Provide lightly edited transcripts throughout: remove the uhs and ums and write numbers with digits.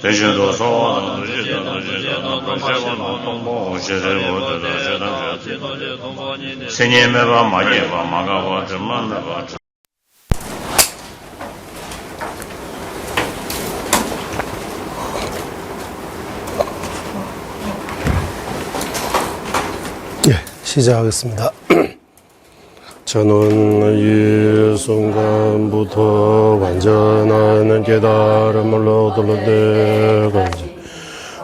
대신도 소원은 신임해봐 마예봐 마가봐 정만해봐 시작하겠습니다. 저는 이 순간부터 완전한 깨달음을 얻을 때까지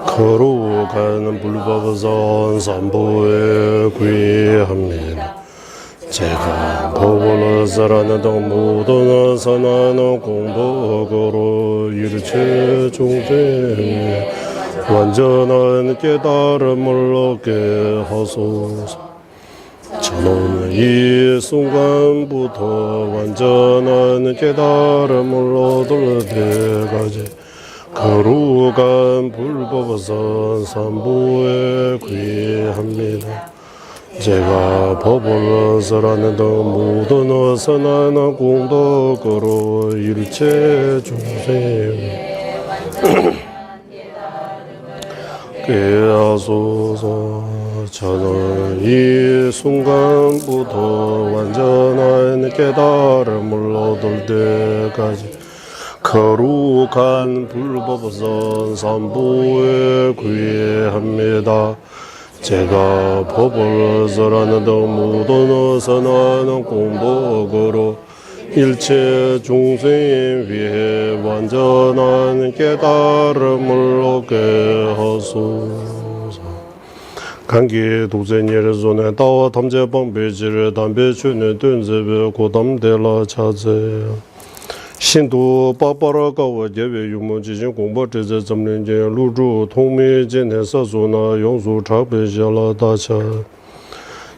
거룩한 불법선 삼보에 귀합니다. 제가 법을 살아내던 모든 선한 공덕으로 일체 중생에 완전한 깨달음을 얻게 하소서. 저는 이 순간부터 완전한 깨달음을 얻을 때까지 거룩한 불법선 삼보에 귀합니다. 제가 법을 살아내던 모든 선한 공덕으로 일체 중생에 깨하소서. 저는 이 순간부터 완전한 깨달음을 얻을 때까지 거룩한 불법선 삼보에 귀합니다. 제가 법을 살아내던 모든 선한 공덕으로 일체 중생 위해 완전한 깨달음을 얻게 하소서. 간기 도전예를 손에 따와 탐제 방배지를 담배 주는 든제베 고담대라 차제 신도 빠빠라가와 예외 유문지진 공부제제 점령제 루주 통미진에서 소나 용수 차배시라 다차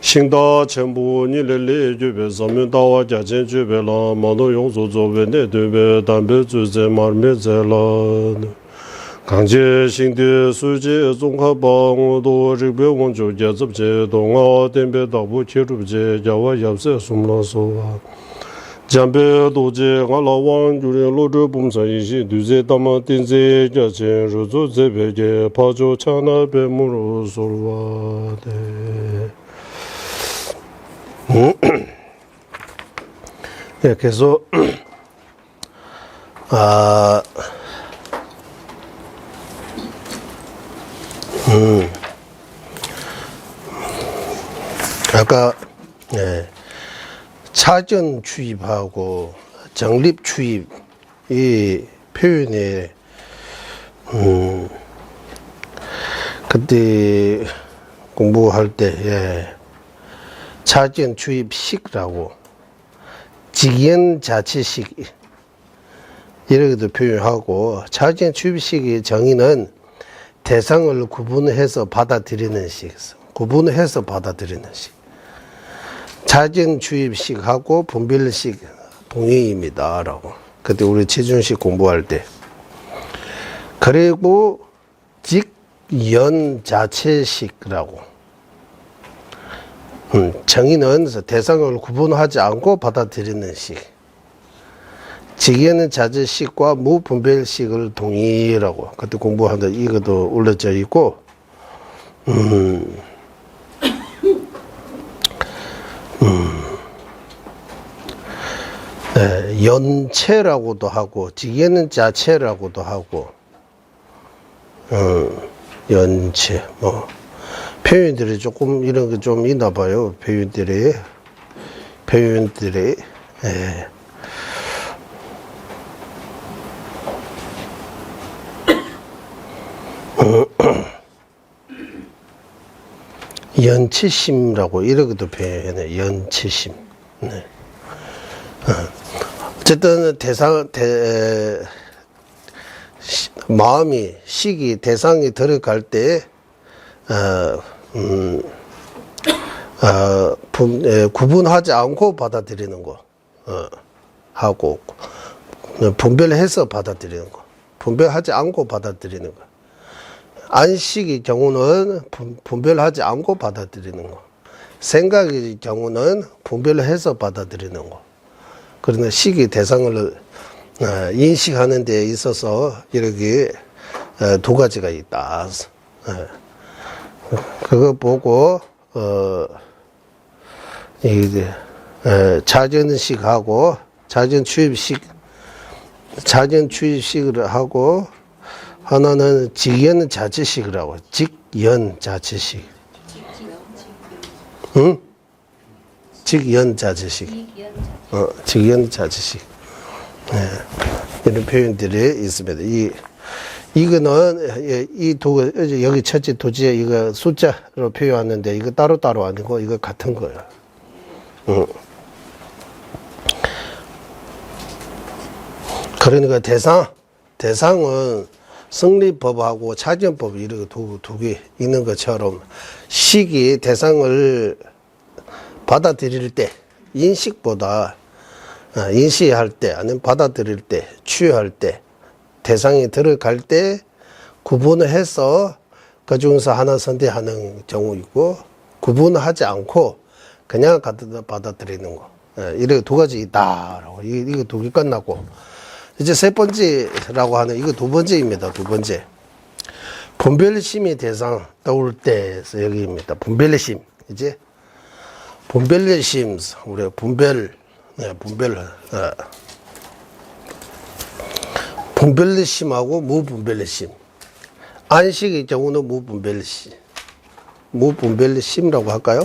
신다 전부 니레레 주베 섬유다와 자진 주베라 마도 용수 조베네 되베 담배 주제 말메제라 강제 신대 수제 종합방도 리병원조 제접제 동아 덴베 다부 체르제 야와 yap세 숨라소와 잠베 도제 알라왕 주레 로드 봄사이시 두제 담아 딘제 자체 로조 제베게 파조 차나베 무로 솔와데 예, 그래서 아까 차전 추입하고 정립 추입 이 표현에 그때 공부할 때 차전 추입식이라고 직연 자체식 이렇게도 표현하고 차전 추입식의 정의는 대상을 구분해서 받아들이는 식, 구분해서 받아들이는 식. 자전 주입식하고 분별식 동의입니다. 라고. 그때 우리 체준식 공부할 때. 그리고 직연 자체식이라고. 정의는 대상을 구분하지 않고 받아들이는 식. 직연 자체식과 무분별식을 동의라고. 그때 공부하는데 이것도 올려져 있고, 연체라고도 하고, 직연 자체라고도 하고, 연체, 표현들이 조금 이런 게 좀 있나 봐요. 표현들이. 연치심이라고 이렇게도 표현해. 연치심. 네. 어쨌든 마음이 식이 대상이 들어갈 때 구분하지 않고 받아들이는 거 하고 분별해서 받아들이는 거, 분별하지 않고 받아들이는 거. 안식의 경우는 분별하지 않고 받아들이는 거. 생각의 경우는 분별해서 받아들이는 거. 그러나 식의 대상을 인식하는 데 있어서 이렇게 두 가지가 있다. 그거 보고 이게 자전식하고 자전 취입식을 하고 하나는 직연 자체식을 하고 직연 자체식. 응? 직연 자체식. 직연 자체식. 이런 표현들이 있습니다. 이거는 여기 첫째 토지에 이거 숫자로 표현하는데 이거 따로 아니고 이거 같은 거예요. 그러니까 대상은 성립법하고 차전법 이렇게 두 개 있는 것처럼 식이 대상을 받아들일 때 인식할 때 아니면 받아들일 때 취할 때 대상이 들어갈 때 구분을 해서 그 중에서 하나 선택하는 경우 있고 구분하지 않고 그냥 갖다 받아들이는 거. 이렇게 두 가지 있다라고. 이거 두 개 끝나고 이제 세 번째라고 하는 이거 두 번째입니다. 두 번째. 분별심이 대상 떠올 때에서 여기입니다. 분별심. 이제 분별심 우리가 분별심하고 무분별심. 안식의 경우는 무분별심이라고 할까요?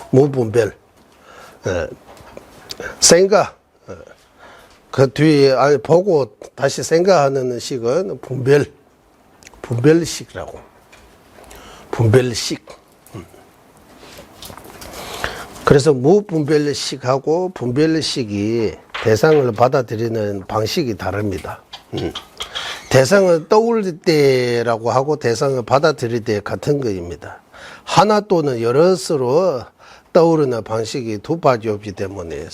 무분별. 생각. 그 뒤에 보고 다시 생각하는 식은 분별식이라고. 분별식. 그래서 무분별식하고 분별식이 대상을 받아들이는 방식이 다릅니다. 대상을 떠올릴 때라고 하고 대상을 받아들일 때 같은 거입니다. 하나 또는 여럿으로 떠오르는 방식이 두 가지 없기 때문에.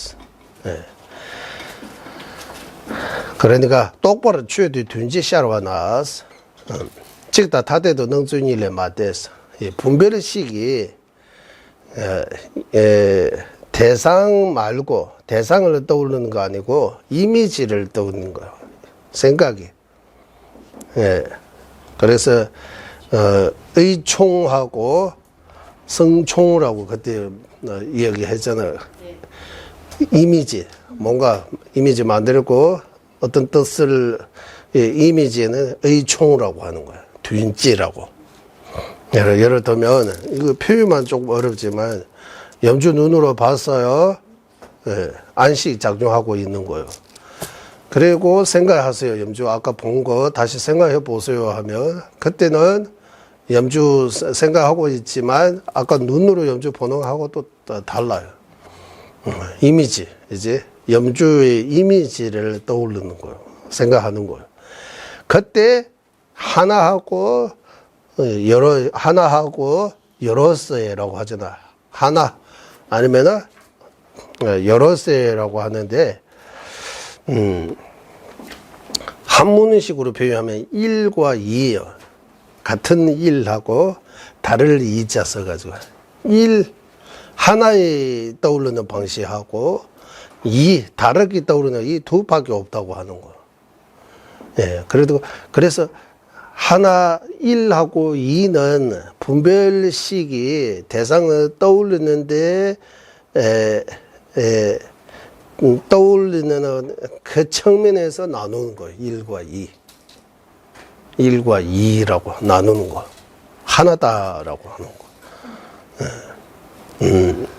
그러니까 똑바로 취해도 둔지샤로가 나왔어. 즉다 다대도 능준일에 맞대서 분별식이 대상 말고 대상을 떠오르는 거 아니고 이미지를 떠오르는 거예요. 생각이. 그래서 의총하고 성총이라고 그때 이야기했잖아요. 이미지, 뭔가 이미지 만들고 어떤 뜻을 이미지에는 의총이라고 하는 거예요. 둔지라고. 예를 들면 이거 표현만 조금 어렵지만 염주 눈으로 봤어요. 안식 작용하고 있는 거예요. 그리고 생각하세요. 염주 아까 본 거 다시 생각해 보세요 하면 그때는 염주 생각하고 있지만 아까 눈으로 염주 보는 거하고 또 달라요. 이미지, 이제 염주의 이미지를 떠올리는 거예요. 생각하는 거예요. 그때 하나하고 여럿세라고 하잖아. 하나 아니면은 여럿세라고 하는데 한문식으로 표현하면 1과 2예요. 같은 1하고 다를 2자 써가지고 1 하나에 떠오르는 방식하고 2 다르게 떠오르는 이 두 밖에 없다고 하는 거예요. 그래서 하나 1하고 2는 분별식이 대상을 떠올리는데 떠올리는 그 측면에서 나누는 거예요. 1과 2. 1과 2라고 나누는 거. 하나다라고 하는 거.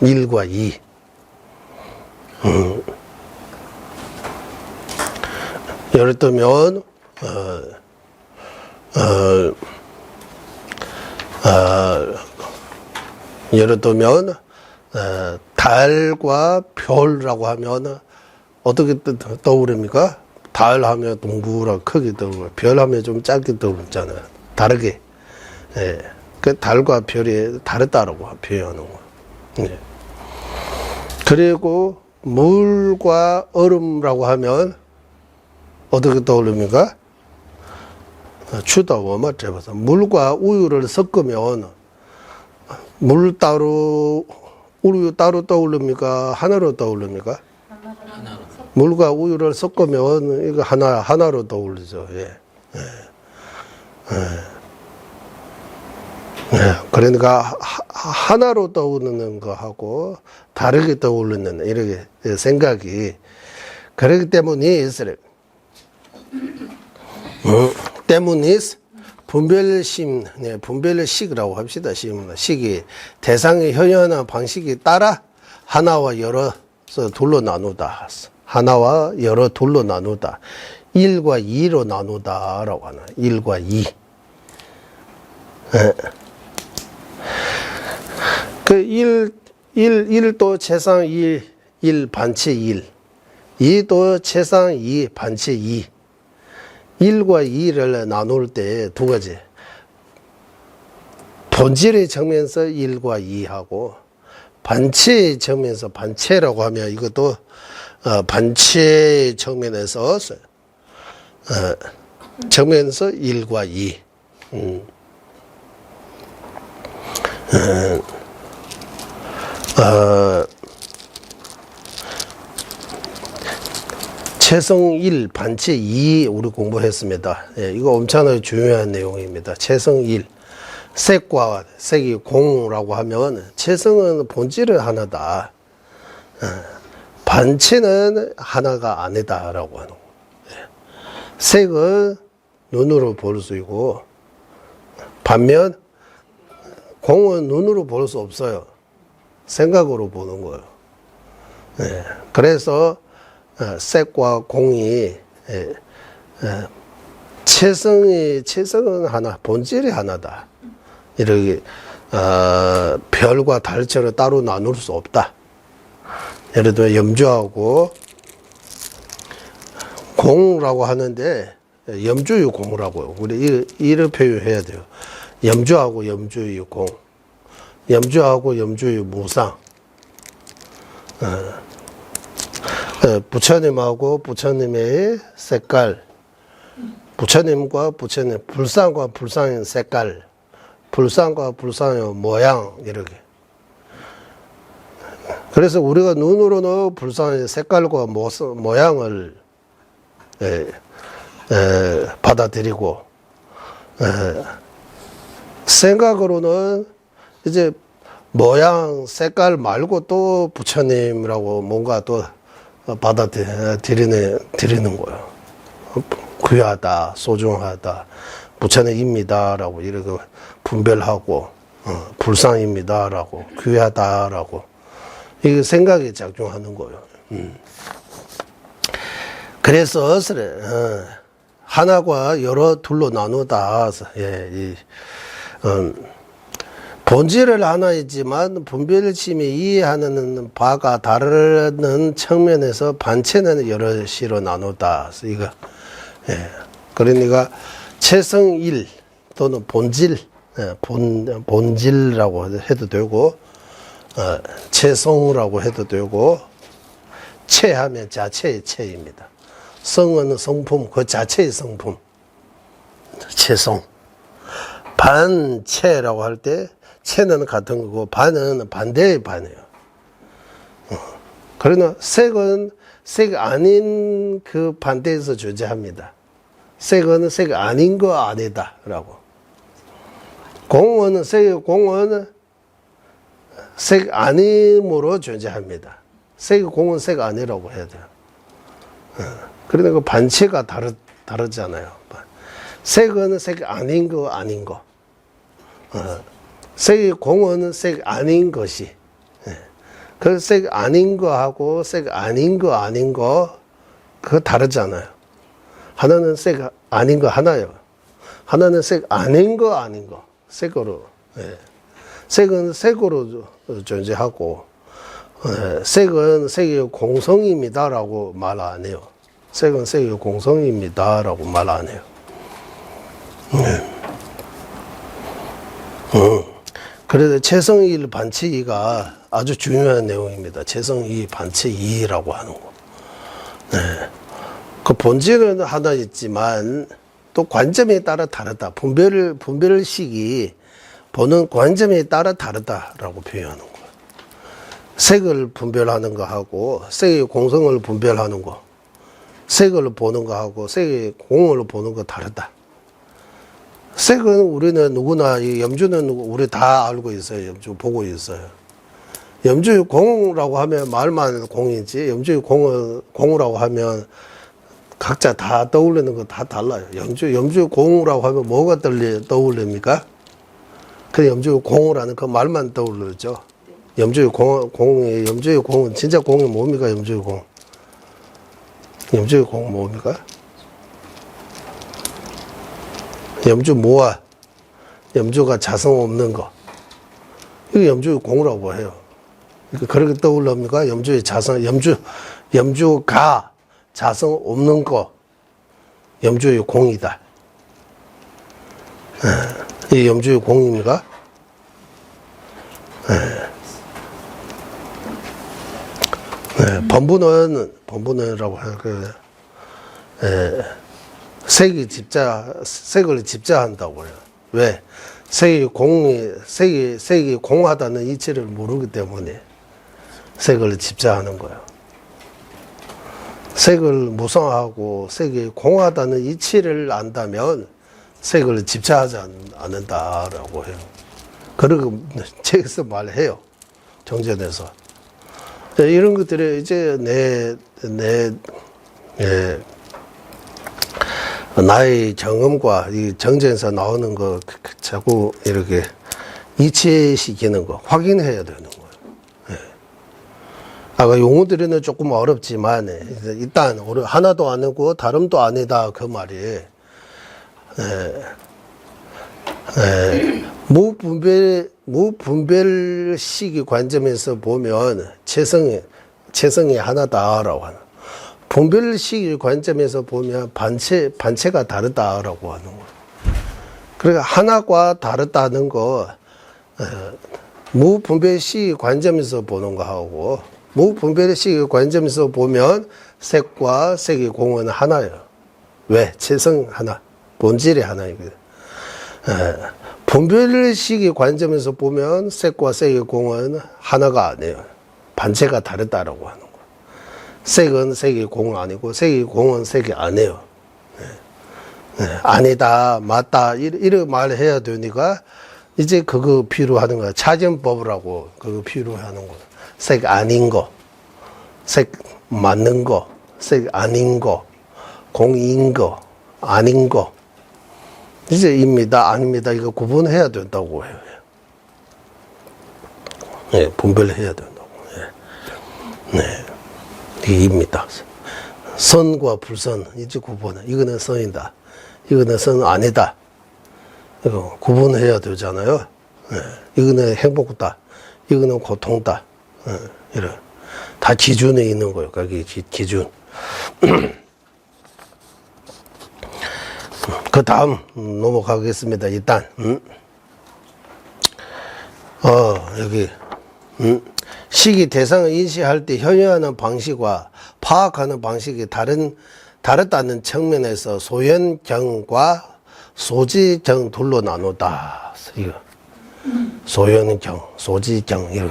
1과 2. 예를 들면, 예를 들면, 달과 별이라고 하면 어떻게 떠오릅니까? 달 하면 동그랗게 크게 떠오르고 별 하면 좀 작게 떠오르잖아요. 다르게. 그 달과 별이 다르다라고 표현하는 거예요. 그리고 물과 얼음이라고 하면 어떻게 떠오릅니까? 추다 워마 잡아서 물과 우유를 섞으면 물 따로 우유 따로 떠오릅니까? 하나로 떠오릅니까? 하나로. 물과 우유를 섞으면 이거 하나로 떠오르죠. 그러니까 하나로 떠오르는 거하고 다르게 떠오르는 이렇게 생각이 그렇기 때문에 있어요. 때문에 분별심, 분별식이라고 합시다. 식이 대상의 현현한 방식에 따라 하나와 여러 둘로 나누다. 하나와 여러 둘로 나누다. 1과 2로 나누다라고 하나. 1과 2. 그 1도 최상 1 반체 1. 2도 최상 2 반체 2. 1과 2를 나눌 때 두 가지. 본질의 측면에서 1과 2하고 반체의 측면에서 반체라고 하면 이것도 반체의 측면에서 측면에서 1과 2. 최성 1, 반체 2 우리 공부했습니다. 예, 이거 엄청나게 중요한 내용입니다. 최성 1. 색과 색이 공라고 하면 최성은 본질은 하나다. 반체는 하나가 아니다라고 하는 거예요. 색은 눈으로 볼 수 있고 반면 공은 눈으로 볼 수 없어요. 생각으로 보는 거예요. 그래서 색과 공이 체성은 하나, 본질이 하나다. 이렇게 별과 달처럼 따로 나눌 수 없다. 예를 들어 염주하고 공이라고 하는데 염주의 공이라고요. 우리 이를 표현해야 돼요. 염주하고 염주의 공, 염주하고 염주의 무상. 부처님하고 부처님의 색깔, 부처님과 부처님, 불상과 불상의 색깔, 불상과 불상의 모양, 이렇게. 그래서 우리가 눈으로는 불상의 색깔과 모양을 받아들이고, 생각으로는 이제 모양, 색깔 말고 또 부처님이라고 뭔가 또 받아들이는 거예요. 귀하다, 소중하다, 부처님입니다라고 이렇게 분별하고, 불상입니다라고, 귀하다라고, 이게 생각이 작용하는 거예요. 그래서, 하나가 여러 둘로 나누다. 본질을 하나이지만 분별심이 이해하는 바가 다른 측면에서 반체는 여럿이로 나누다. 이거. 그러니까 체성일 또는 본질, 본질이라고 해도 되고, 체성이라고 해도 되고, 체하면 자체의 체입니다. 성은 성품, 그 자체의 성품. 체성. 반체라고 할 때, 체는 같은 거고, 반은 반대의 반이에요. 그러나 색은 색 아닌 그 반대에서 존재합니다. 색은 색 아닌 거 아니다. 라고. 공은 색 아님으로 존재합니다. 공은 색 아니라고 해야 돼요. 그러니까 반체가 다르잖아요. 색은 색 아닌 거 아닌 거. 공은 색 아닌 것이. 그 색 아닌 거하고 색 아닌 거 아닌 거 그거 다르잖아요. 하나는 색 아닌 거 하나요. 하나는 색 아닌 거 아닌 거. 색으로. 색은 색으로 존재하고 색은 색의 공성입니다라고 말 안 해요. 색은 색의 공성입니다라고 말 안 해요. 그래서 체성일 반체이가 아주 중요한 내용입니다. 체성이 반체이라고 하는 거. 그 본질은 하나 있지만 또 관점에 따라 다르다. 분별식이 보는 관점에 따라 다르다라고 표현하는 거예요. 색을 분별하는 거하고 색의 공성을 분별하는 거, 색을 보는 거하고 색의 공을 보는 거 다르다. 색은 우리는 누구나, 이 염주는 우리 다 알고 있어요. 염주 보고 있어요. 염주의 공이라고 하면 말만 공이지, 염주의 공이라고 하면 각자 다 떠올리는 거 다 달라요. 염주의 공이라고 하면 뭐가 떠올립니까? 그 염주의 공이라는 그 말만 떠올르죠. 염주의 공은 진짜 공이 뭡니까? 염주의 공. 염주의 공은 뭡니까? 염주 모아. 염주가 자성 없는 거. 이거 염주의 공이라고 해요. 그렇게 떠올립니까? 염주의 자성, 염주가 자성 없는 거. 염주의 공이다. 이 염주의 공입니까? 범부는라고 해요. 색을 집자한다고 해요. 왜? 색이 공하다는 이치를 모르기 때문에 색을 집자하는 거예요. 색을 무성하고 색이 공하다는 이치를 안다면 색을 집자하지 않는다라고 해요. 그리고 책에서 말해요. 정전에서. 이런 것들이 이제 나의 경험과 이 정전에서 나오는 거 자꾸 이렇게 이치시키는 거 확인해야 되는 거예요. 아까 용어들은 조금 어렵지만 일단 하나도 아니고 다름도 아니다 그 말이. 무분별식의 관점에서 보면 체성이 하나다라고 하는. 분별식의 관점에서 보면 반체가 다르다라고 하는 거예요. 그러니까 하나가 다르다는 거 무분별식의 관점에서 보는 거하고 무분별식의 관점에서 보면 색과 색의 공은 하나예요. 왜? 체성 하나, 본질이 하나이거든. 분별식의 관점에서 보면 색과 색의 공은 하나가 아니에요. 반체가 다르다라고 하는 거예요. 색은 색의 공 아니고 색의 공은 색이 아니에요. 아니다, 맞다 이런 말을 해야 되니까 이제 그거 필요하는 거야. 차전법이라고 그거 필요하는 거야. 색 아닌 거, 색 맞는 거, 색 아닌 거, 공인 거, 아닌 거. 이제 입니다, 아닙니다. 이거 구분해야 된다고 해요. 네, 분별해야 된다고. 네. 입니다. 선과 불선, 이제 구분. 이거는 선이다. 이거는 선 아니다. 이거 구분해야 되잖아요. 네. 이거는 행복다. 이거는 고통다. 네. 이런. 다 기준에 있는 거예요. 거기 기준. 그 다음 넘어가겠습니다. 일단 여기 시기 대상을 인식할 때 현현하는 방식과 파악하는 방식이 다르다는 측면에서 소현경과 소지경 둘로 나누다. 이거 소현경, 소지경 이런.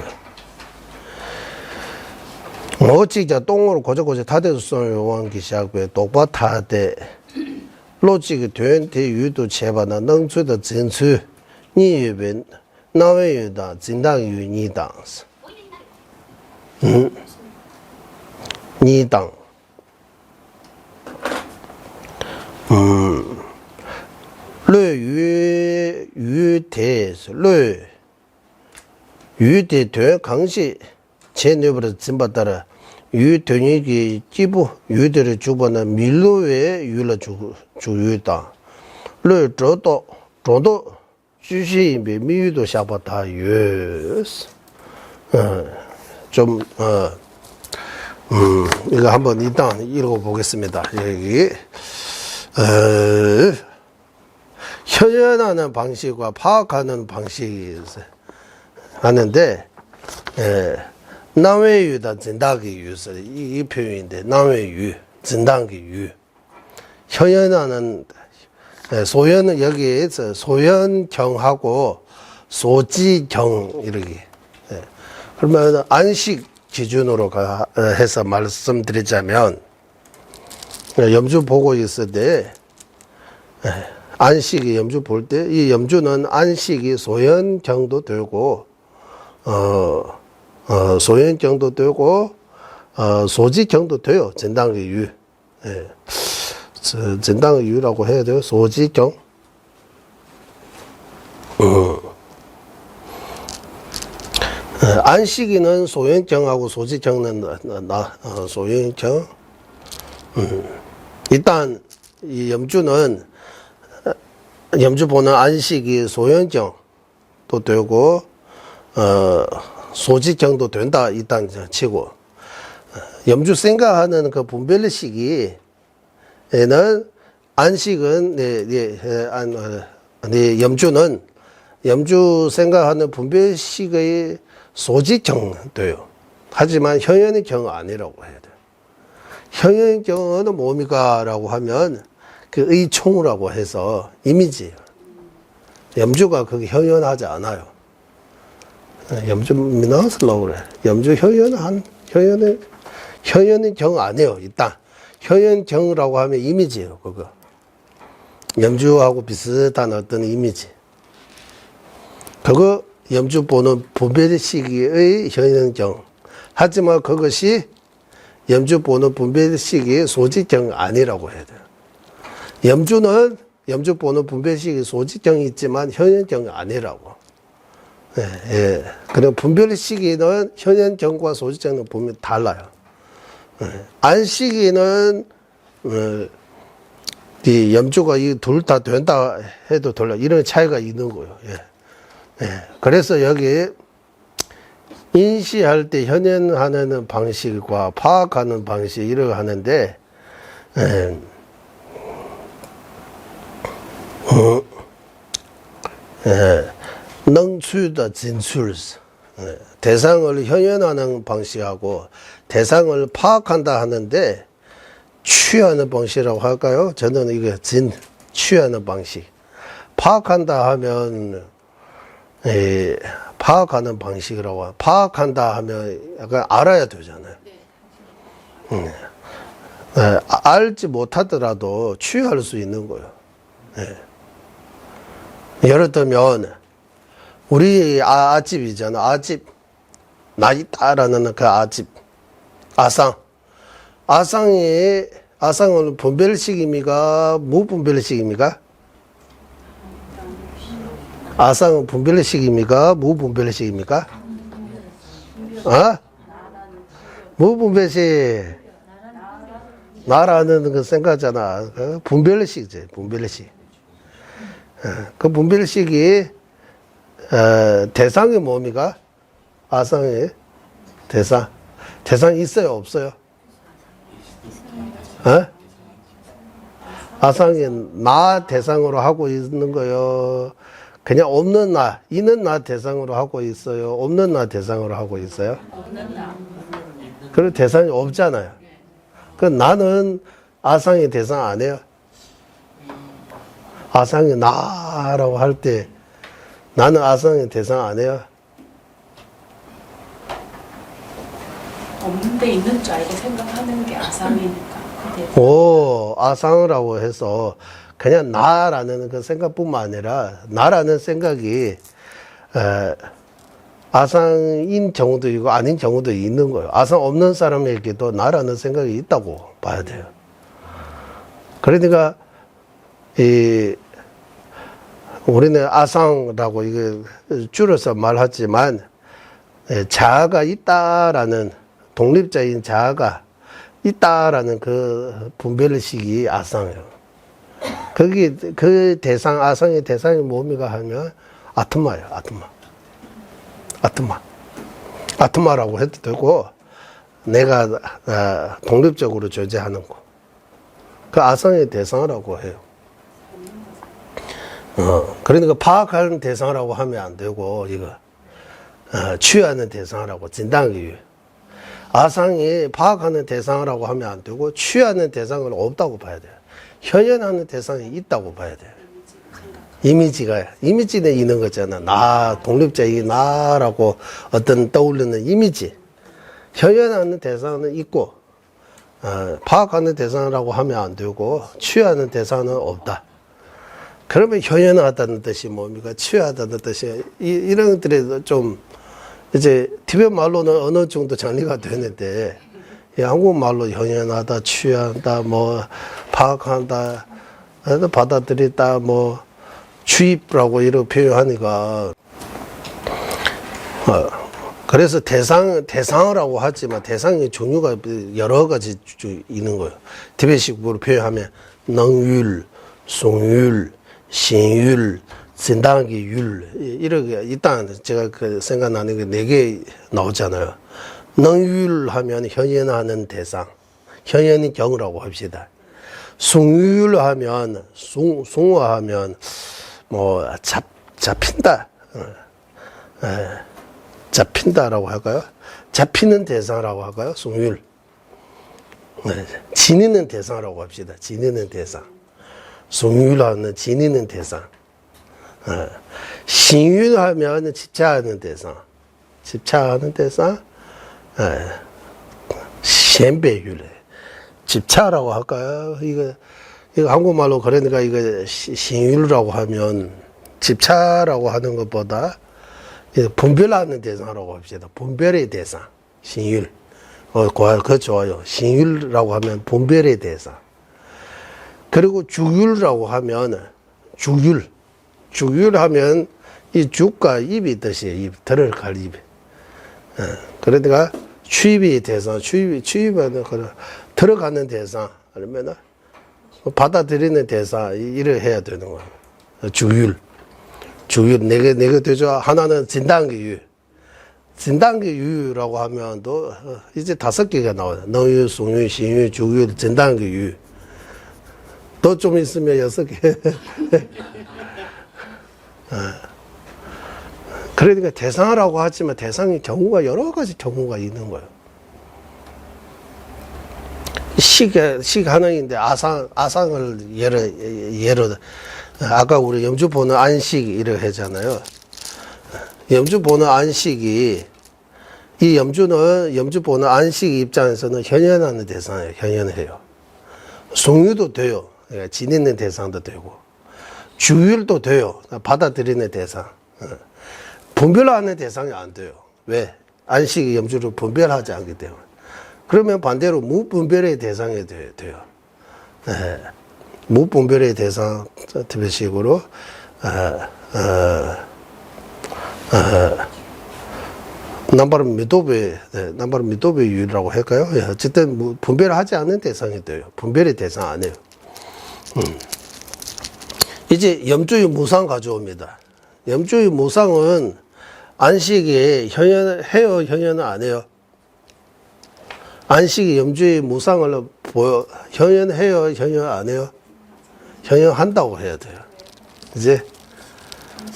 어찌자 똥으로 고저고저 타대수성을 요구한 기시하고요. 똑바타대 로직의 된대 유도 제반나 능수의 진수 니유변 나외유다 진당유니당 니당 유대 강시 제뇌부터 진바따라 유대니기 기부 유대를 주번은 밀로에 유를 주유다. 를 저도 주시비 미유도 샤바다 유스. 이거 한번 일단 읽어 보겠습니다. 여기 현현하는 방식과 파악하는 방식이 하는데 남외유다 진다기 유서 이 표현인데 남외유 진다기 유 현현하는 소현은 여기에서 소현경하고 소지경 이렇게 그러면 안식 기준으로 해서 말씀드리자면 염주 보고 있을 때 안식이 염주 볼 때 이 염주는 안식이 소현경도 되고 소현경도 되고 소지경도 돼요. 전당의 유. 예. 전당의 유라고 해야 돼요. 소지경. 안식이는 소현경하고 소지경은 소현경. 일단 이 염주는 염주 보는 안식이 소현경도 되고 소지경도 된다 일단 치고 염주 생각하는 그 분별 시기에는 안식은 염주는 염주 생각하는 분별 시기의 소지경 돼요. 하지만 현현의 경 아니라고 해야 돼요. 현현의 경은 뭡니까라고 하면 그 의총이라고 해서 이미지예요. 염주가 그게 현현하지 않아요. 염주 미나슬라고 그래. 염주 현현의 경 아니에요. 일단 현현경이라고 하면 이미지예요. 그거 염주하고 비슷한 어떤 이미지. 그거 염주 보는 분별 시기의 현현경. 하지만 그것이 염주 보는 분별 시기의 소지경 아니라고 해야 돼요. 염주는 염주 보는 분별 시기 소지경이 있지만 현현경이 아니라고. 예, 예. 그럼 분별 시기는 현현경과 소지경은 보면 달라요. 예. 안시기는 이 염주가 이 둘 다 된다 해도 달라. 이런 차이가 있는 거예요. 예. 예. 그래서 여기 인시할 때 현현하는 방식과 파악하는 방식 이렇게 하는데 능추의 진출 대상을 현현하는 방식하고 대상을 파악한다 하는데 취하는 방식이라고 할까요? 저는 이게 취하는 방식. 파악한다 하면 파악하는 방식이라고. 파악한다 하면 약간 알아야 되잖아요. 알지 못하더라도 취할 수 있는 거예요. 예를 들면 우리 아집이잖아. 아집 나 있다라는 그 아집 아상을 분별식입니까? 무분별식입니까? 아상은 분별식입니까? 무분별식입니까? 무분별식. 나라는 그 생각하잖아. 그 분별식이지, 분별식. 그 분별식이 대상이 뭡니까? 아상의 대상이 있어요, 없어요? 아상이 나 대상으로 하고 있는 거요. 그냥 없는 나, 있는 나 대상으로 하고 있어요. 없는 나 대상으로 하고 있어요. 그리고 대상이 없잖아요. 그 나는 아상의 대상 아니에요. 아상이 나라고 할 때 나는 아상의 대상 아니에요. 없는데 있는 줄 알고 생각하는 게 아상이니까. 오, 아상이라고 해서 그냥 나라는 그 생각뿐만 아니라 나라는 생각이 아상인 경우도 있고 아닌 경우도 있는 거예요. 아상 없는 사람에게도 나라는 생각이 있다고 봐야 돼요. 그러니까 우리는 아상이라고 이게 줄여서 말하지만 자아가 있다라는 독립적인 자아가 있다라는 그 분별식이 아상이에요. 거기 그 대상 아상의 대상이 뭡니까 하면 아트마예요. 아트마라고 해도 되고 내가 독립적으로 존재하는 거. 그 아상의 대상이라고 해요. 그러니까 파악하는 대상이라고 하면 안 되고 이거 취하는 대상이라고 진단하기 위해. 아상이 파악하는 대상이라고 하면 안 되고 취하는 대상은 없다고 봐야 돼요. 현현하는 대상이 있다고 봐야 돼요. 이미지는 있는 거잖아. 나, 독립적인 나라고 어떤 떠오르는 이미지. 현현하는 대상은 있고, 파악하는 대상이라고 하면 안 되고, 취하는 대상은 없다. 그러면 현연하다는 뜻이 뭡니까? 치유하다는 뜻이 이런 것들이 좀 이제 티베트 말로는 어느 정도 정리가 되는데 이 한국말로 현연하다, 치유한다, 뭐 파악한다, 받아들이다, 뭐 주입라고 이렇게 표현하니까 그래서 대상이라고 하지만 대상의 종류가 여러 가지 있는 거예요. 티베트식으로 표현하면 능율, 송율, 신율, 진단기율 이렇게 일단 제가 그 생각나는 게 4개 나오잖아요. 능율 하면 현연하는 대상, 현연의 경우라고 합시다. 송율 하면 송화하면 뭐 잡힌다, 잡힌다라고 할까요? 잡히는 대상이라고 할까요? 송율. 지니는 대상이라고 합시다. 지니는 대상. 송율하는 지니는 대상. 신율하면 집착하는 대상. 집착하는 대상. 신배율. 집착이라고 할까요? 이거 한국말로 그러니까 이거 신율이라고 하면 집착이라고 하는 것보다 분별하는 대상이라고 합시다. 분별의 대상. 신율. 그거 좋아요. 신율이라고 하면 분별의 대상. 그리고 죽율이라고 하면 죽율 하면 이 죽과 입이 뜻이에요. 입, 들어갈 입. 그러니까 취입의 대상, 취입은 들어가는 대상, 아니면 받아들이는 대상, 이를 해야 되는 거예요. 죽율, 네 개 되죠. 하나는 진단기율. 진단기율이라고 하면 또 이제 5개가 나와요. 능율, 송율, 신율, 죽율, 진단기율. 또 좀 있으면 6개. 그러니까 대상이라고 하지만 대상의 경우가 여러 가지 경우가 있는 거예요. 식 하나인데 아상을 예로 아까 우리 염주 보는 안식 이렇게 하잖아요. 염주 보는 안식이 이 염주 보는 안식 입장에서는 현현하는 대상이에요. 현현해요. 송유도 돼요. 지니는 대상도 되고 주율도 돼요. 받아들이는 대상. 분별하는 대상이 안 돼요. 왜? 안식이 염주를 분별하지 않기 때문에. 그러면 반대로 무분별의 대상이 돼요. 무분별의 대상, 티베트식으로 남바른 미도베 유라고 할까요? 어쨌든 분별하지 않는 대상이 돼요. 분별의 대상 아니에요. 이제 염주의 무상 가져옵니다. 염주의 무상은 안식이 현현해요, 현현은 안 해요? 안식이 염주의 무상을 현현해요, 현현 안 해요? 현현한다고 해야 돼요. 이제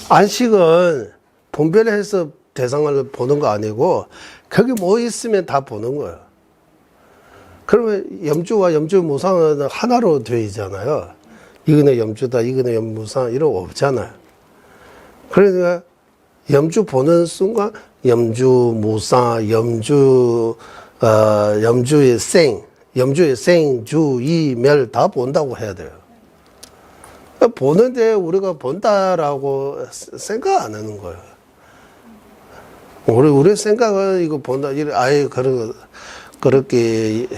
안식은 분별해서 대상을 보는 거 아니고 거기 뭐 있으면 다 보는 거예요. 그러면 염주와 염주 무상은 하나로 되어 있잖아요. 이거는 염주다, 이거는 염무상 이런 거 없잖아요. 그러니까 염주 보는 순간 염주 무상, 염주의 생, 주, 이, 멸 다 본다고 해야 돼요. 보는데 우리가 본다라고 생각 안 하는 거예요. 우리 생각은 이거 본다, 아예 그렇게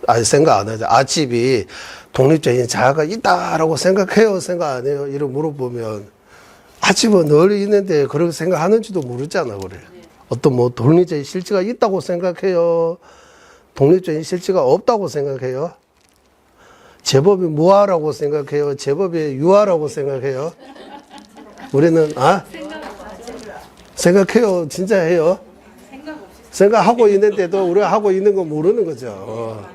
아예 생각 안 하죠. 아집이 독립적인 자아가 있다라고 생각해요, 생각 안 해요? 이렇게 물어보면 아집은 늘 있는데 그렇게 생각하는지도 모르잖아, 그래. 어떤 뭐 독립적인 실체가 있다고 생각해요? 독립적인 실체가 없다고 생각해요? 제법이 무아라고 생각해요? 제법이 유아라고 생각해요? 우리는 생각해요. 진짜 해요. 생각하고 있는데도 우리가 하고 있는 거 모르는 거죠.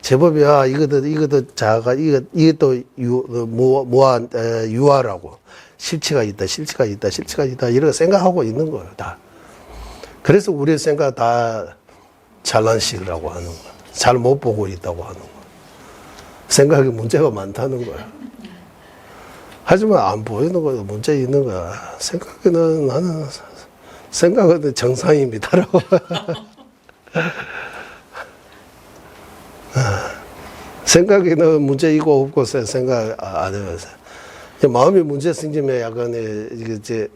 제법이야. 이것도 자아가 이것도 무아 유아라고 실체가 있다. 이렇게 생각하고 있는 거예요. 다. 그래서 우리 생각 다 잘난식이라고 하는 거야. 잘 못 보고 있다고 하는 거야. 생각에 문제가 많다는 거야. 하지만 안 보이는 거야. 문제 있는 거야. 생각은 정상입니다라고. 생각에는 문제 있고 없고 생각 안 해요. 마음이 문제 생기면 약간 이게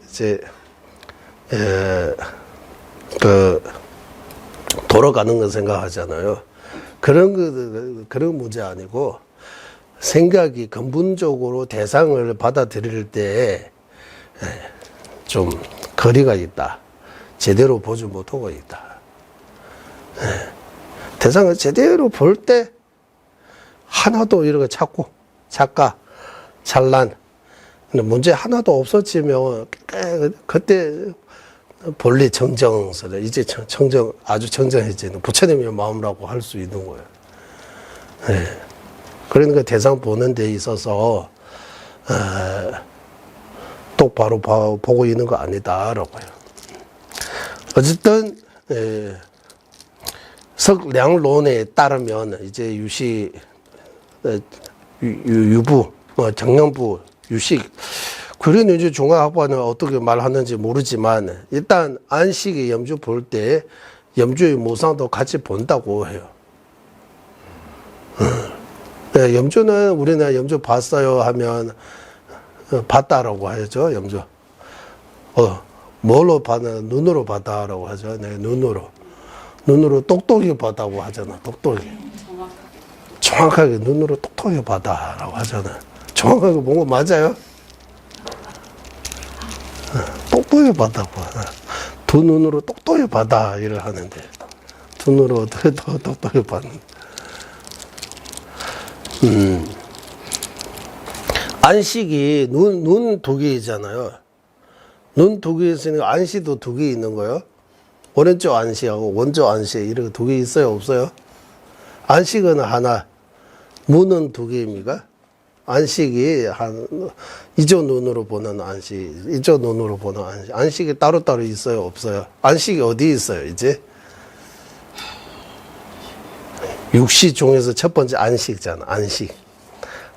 돌아가는 거 생각하잖아요. 그런 문제 아니고, 생각이 근본적으로 대상을 받아들일 때 좀 거리가 있다. 제대로 보지 못하고 있다. 대상을 제대로 볼 때 하나도 이렇게 찾고 작가 찬란 문제 하나도 없어지면 그때 본래 정정스러 이제 정정 아주 정정해지는 부처님의 마음이라고 할 수 있는 거예요. 그러니까 대상 보는 데 있어서 똑바로 보고 있는 거 아니다라고요. 어쨌든 석량론에 따르면 이제 유식 유부 정령부 유식 그런 이제 중화학파는 어떻게 말하는지 모르지만 일단 안식의 염주 볼 때 염주의 모상도 같이 본다고 해요. 염주는 우리는 염주 봤어요 하면 봤다라고 하죠. 염주 뭘로 봤나 눈으로 봤다라고 하죠. 네, 눈으로 똑똑히 봤다고 하잖아. 똑똑히 정확하게 눈으로 똑똑히 봤다라고 하잖아. 정확하게 본 거 맞아요? 똑똑히 봤다고 두 눈으로 똑똑히 봤다 이를 하는데 두 눈으로 어떻게 더 똑똑히 봤는데 안식이 눈 두 개이잖아요. 눈 두 개 있으니까 안시도 두 개 있는 거예요. 오른쪽 안시하고 원쪽 안시 이렇게 두 개 있어요? 없어요? 안식은 하나, 문은 두 개입니까? 안식이 이쪽 눈으로 보는 안식, 이쪽 눈으로 보는 안식. 안식이 따로따로 있어요? 없어요? 안식이 어디 있어요, 이제? 육시 중에서 첫 번째 안식이잖아, 안식.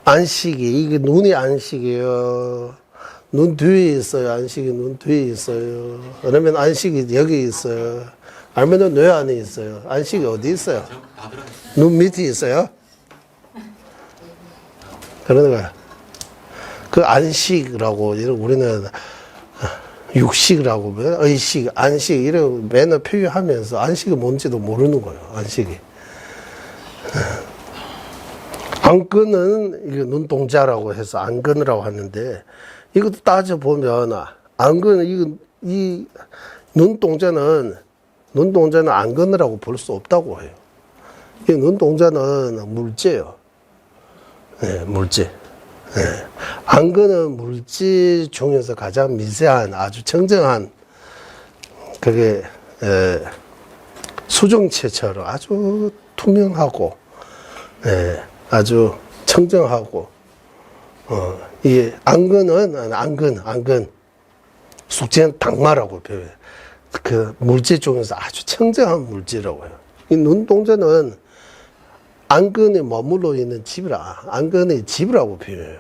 안식이, 이게 눈이 안식이에요. 눈 뒤에 있어요. 안식이 눈 뒤에 있어요. 그러면 안식이 여기 있어요. 아니면 뇌 안에 있어요. 안식이 어디 있어요? 눈 밑에 있어요? 그러니까 그 안식이라고 우리는 육식이라고 의식, 안식 이런 매너 표현하면서 안식이 뭔지도 모르는 거예요. 안식이. 안근은 이게 눈동자라고 해서 안근이라고 하는데 이것도 따져보면 안근 이 눈동자는 안근이라고 볼 수 없다고 해요. 이 눈동자는 물체예요. 네, 물질. 네. 안근은 물질 중에서 가장 미세한 아주 청정한 그게 수정체처럼 아주 투명하고 아주 청정하고 이 안근은 안근 숙제는 당마라고 표현해. 그 물질 중에서 아주 청정한 물질이라고 해요. 이 눈동자는 안근에 머물러 있는 집이라, 안근의 집이라고 표현해요.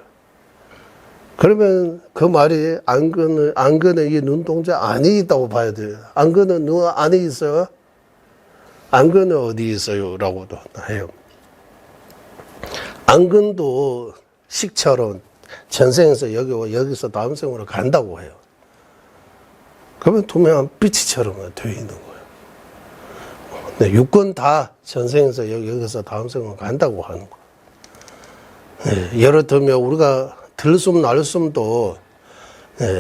그러면 그 말이 안근에 이 눈동자 안에 있다고 봐야 돼요. 안근은 눈 안에 있어요? 안근은 어디 있어요? 라고도 해요. 안근도 식처럼 전생에서 여기서 다음 생으로 간다고 해요. 그러면 투명한 빛처럼 되어 있는 거예요. 네, 육건 다 전생에서 여기서 다음 생으로 간다고 하는 거예요. 네, 예를 들면 우리가 들숨 날숨도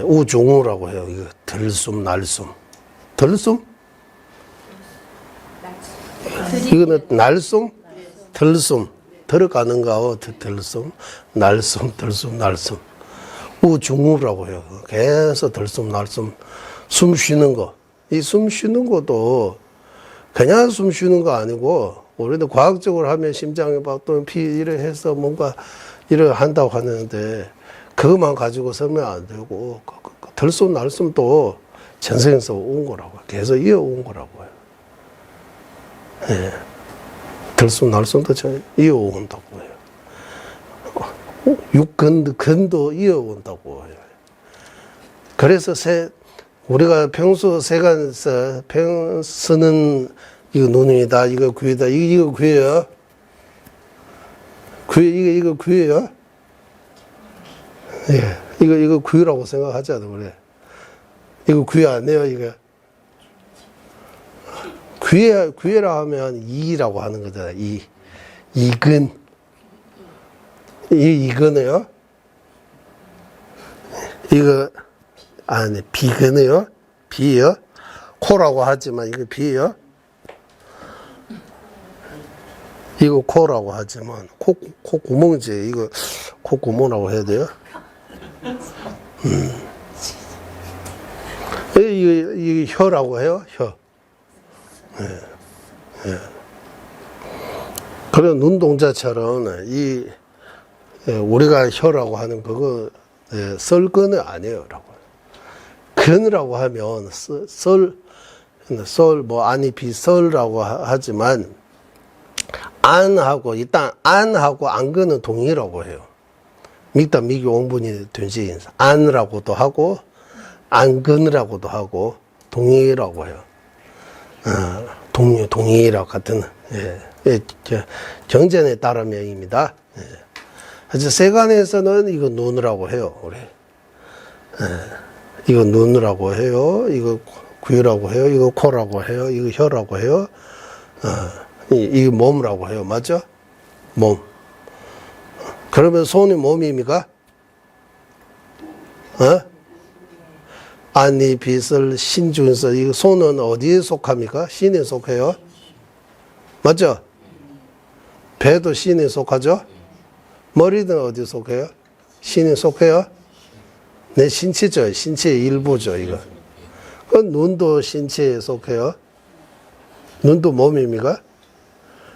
우중우라고 해요. 이거 들숨 날숨. 들숨? 이거는 날숨? 들숨. 들어가는가 들숨, 날숨, 들숨, 날숨. 우중우라고 해요. 계속 들숨, 날숨. 숨 쉬는 거. 이 숨 쉬는 것도 그냥 숨 쉬는 거 아니고, 우리도 과학적으로 하면 심장에 박동 피 이래 해서 뭔가 이래 한다고 하는데, 그것만 가지고 서면 안 되고, 들숨, 날숨도 전생에서 온 거라고. 계속 이어온 거라고 해요. 예. 들숨, 날숨도 이어온다고 해요. 육근도 이어온다고 해요. 그래서 우리가 평소 세간에서 쓰는 이거 눈이다, 이거 귀다, 이거 귀예요? 이거 귀예요? 예. 이거 구유라고 생각하잖아, 그래. 이거 구유 아니에요, 이거. 구유라 하면 이라고 하는 거잖아, 이근. 이근이요? 이거, 아니, 비근이요? 비요? 코라고 하지만 이거 비요? 이거 코라고 하지만 코 구멍이지. 이거 코 구멍이라고 해야 돼요? 이게 혀라고 해요? 혀. 예. 그래 눈동자처럼 우리가 혀라고 하는 그거 썰근은 아니에요라고. 근이라고 하면 썰 뭐 아니 비썰라고 하지만 안하고 일단 안하고 안근은 동의라고 해요. 미다 미기 원분이 된시 안이라고도 하고 안근이라고도 하고 동의라고 해요. 동의라고 같은 경전에 따르면입니다. 그래서 세간에서는 이거 눈이라고 해요. 우리 이거 눈이라고 해요. 이거 귀라고 해요. 이거 코라고 해요. 이거 혀라고 해요. 이거 몸이라고 해요. 맞죠? 몸. 그러면 손이 몸입니까? 아니, 비설, 신중설. 이거 손은 어디에 속합니까? 신에 속해요? 맞죠? 배도 신에 속하죠? 머리는 어디에 속해요? 신에 속해요? 내 신체죠. 신체의 일부죠, 이거. 눈도 신체에 속해요? 눈도 몸입니까?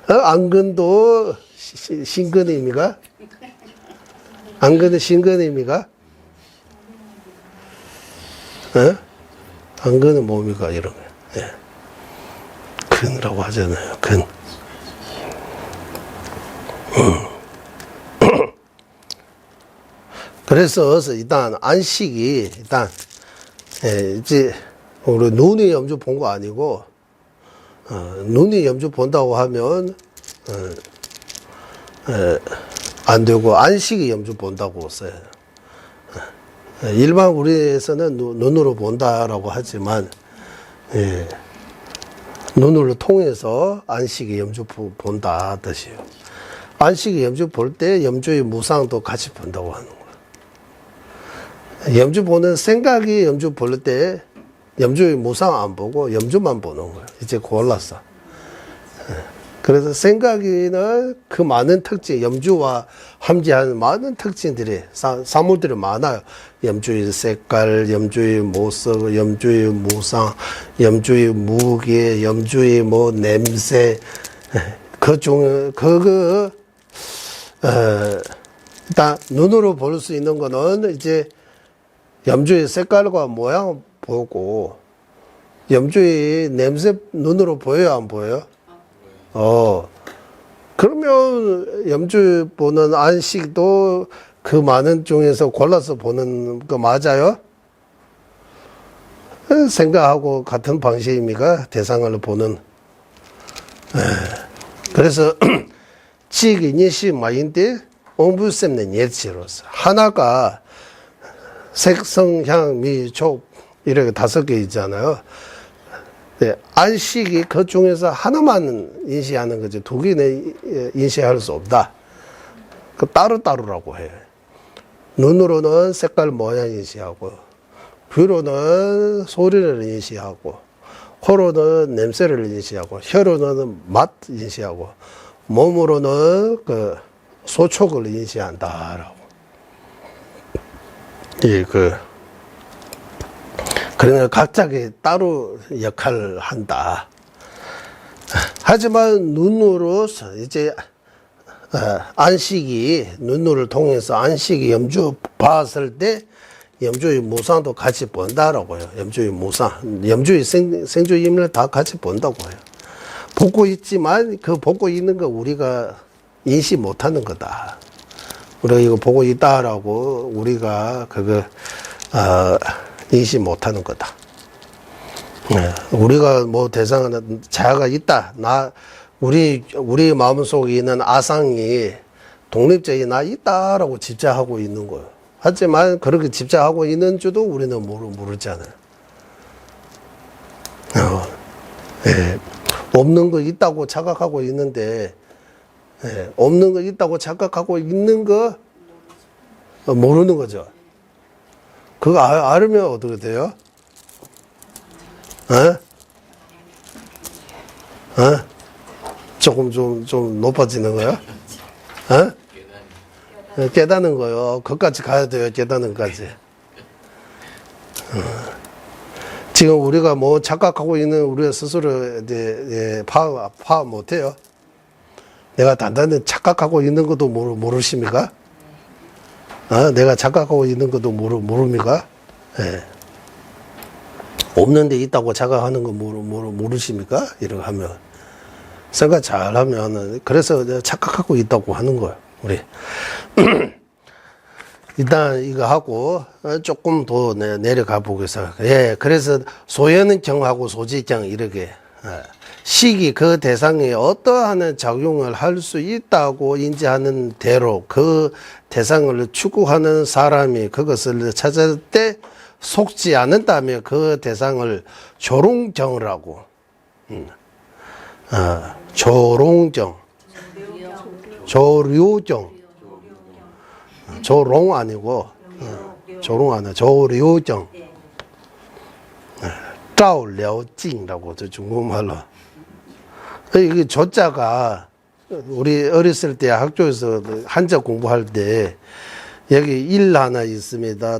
안근도 신근입니까? 안근은 신근입니까? 안근은 뭡니까? 이런 거. 예. 근이라고 하잖아요. 근. 그래서 일단 안식이 일단 이제 우리 눈이 염주 본 거 아니고 눈이 염주 본다고 하면 안 되고 안식이 염주 본다고 써요. 일반 우리에서는 눈으로 본다라고 하지만 눈으로 통해서 안식이 염주 본다 뜻이에요. 안식이 염주 볼 때 염주의 무상도 같이 본다고 하는 거예요. 염주 보는 생각이 염주 볼 때 염주의 무상 안 보고 염주만 보는 거예요. 이제 골랐어. 그래서 생각에는 그 많은 특징, 염주와 함재하는 많은 특징들이, 사물들이 많아요. 염주의 색깔, 염주의 모습, 염주의 무상, 염주의 무게, 염주의 뭐 냄새, 그 중에, 일단 눈으로 볼 수 있는 거는 이제 염주의 색깔과 모양 보고, 염주의 냄새 눈으로 보여요, 안 보여요? 그러면 염주 보는 안식도 그 많은 중에서 골라서 보는 거 맞아요? 생각하고 같은 방식입니까? 대상을 보는. 그래서 지인식 마인데 옹부쌤는 예치로서 하나가 색성, 향, 미, 촉 이렇게 5개 있잖아요. 안식이 그 중에서 하나만 인식하는 거죠. 2개는 인식할 수 없다. 그 따로따로라고 해요. 눈으로는 색깔 모양 인식하고, 귀로는 소리를 인식하고, 코로는 냄새를 인식하고, 혀로는 맛 인식하고, 몸으로는 그 소촉을 인식한다라고. 그러면 각자의 따로 역할을 한다. 하지만 눈으로서 이제 안식이 눈을 통해서 안식이 염주 봤을 때 염주의 무상도 같이 본다라고 해요. 염주의 무상, 염주의 생주임을 다 같이 본다고 해요. 보고 있지만 그 보고 있는 거 우리가 인식 못하는 거다. 우리가 이거 보고 있다라고 우리가 그거 인식 못하는 거다. 우리가 뭐 대상은 자아가 있다. 우리 마음속에 있는 아상이 독립적인 나 있다라고 집착하고 있는 거예요. 하지만 그렇게 집착하고 있는 줄도 우리는 모르잖아요. 예. 없는 거 있다고 착각하고 있는데, 예. 없는 거 있다고 착각하고 있는 거 모르는 거죠. 그거 알으면 어떻게 돼요? 조금 좀 높아지는 거야? 깨닫는 거요. 그것까지 가야 돼요. 깨닫는 것까지. 지금 우리가 뭐 착각하고 있는 우리 스스로 이제 파악 못해요. 내가 단단히 착각하고 있는 것도 모르십니까? 내가 착각하고 있는 것도 모릅니까? 예. 없는 데 있다고 착각하는 거 모르십니까? 이렇게 하면. 생각 잘 하면, 그래서 착각하고 있다고 하는 거예요, 우리. 일단 이거 하고, 조금 더 내려가 보겠습니다. 예, 그래서 소연경하고 소지경 이렇게, 식이 그 대상에 어떠한 작용을 할 수 있다고 인지하는 대로 그 대상을 추구하는 사람이 그것을 찾을 때 속지 않는다면 그 대상을 조롱정이라고. 조롱정. 조류정. 조롱 아니고, 조롱 아니고, 조류정. 짜오려징이라고, 중국말로. 이게 조자가, 우리 어렸을 때 학교에서 한자 공부할 때, 여기 일 하나 있습니다.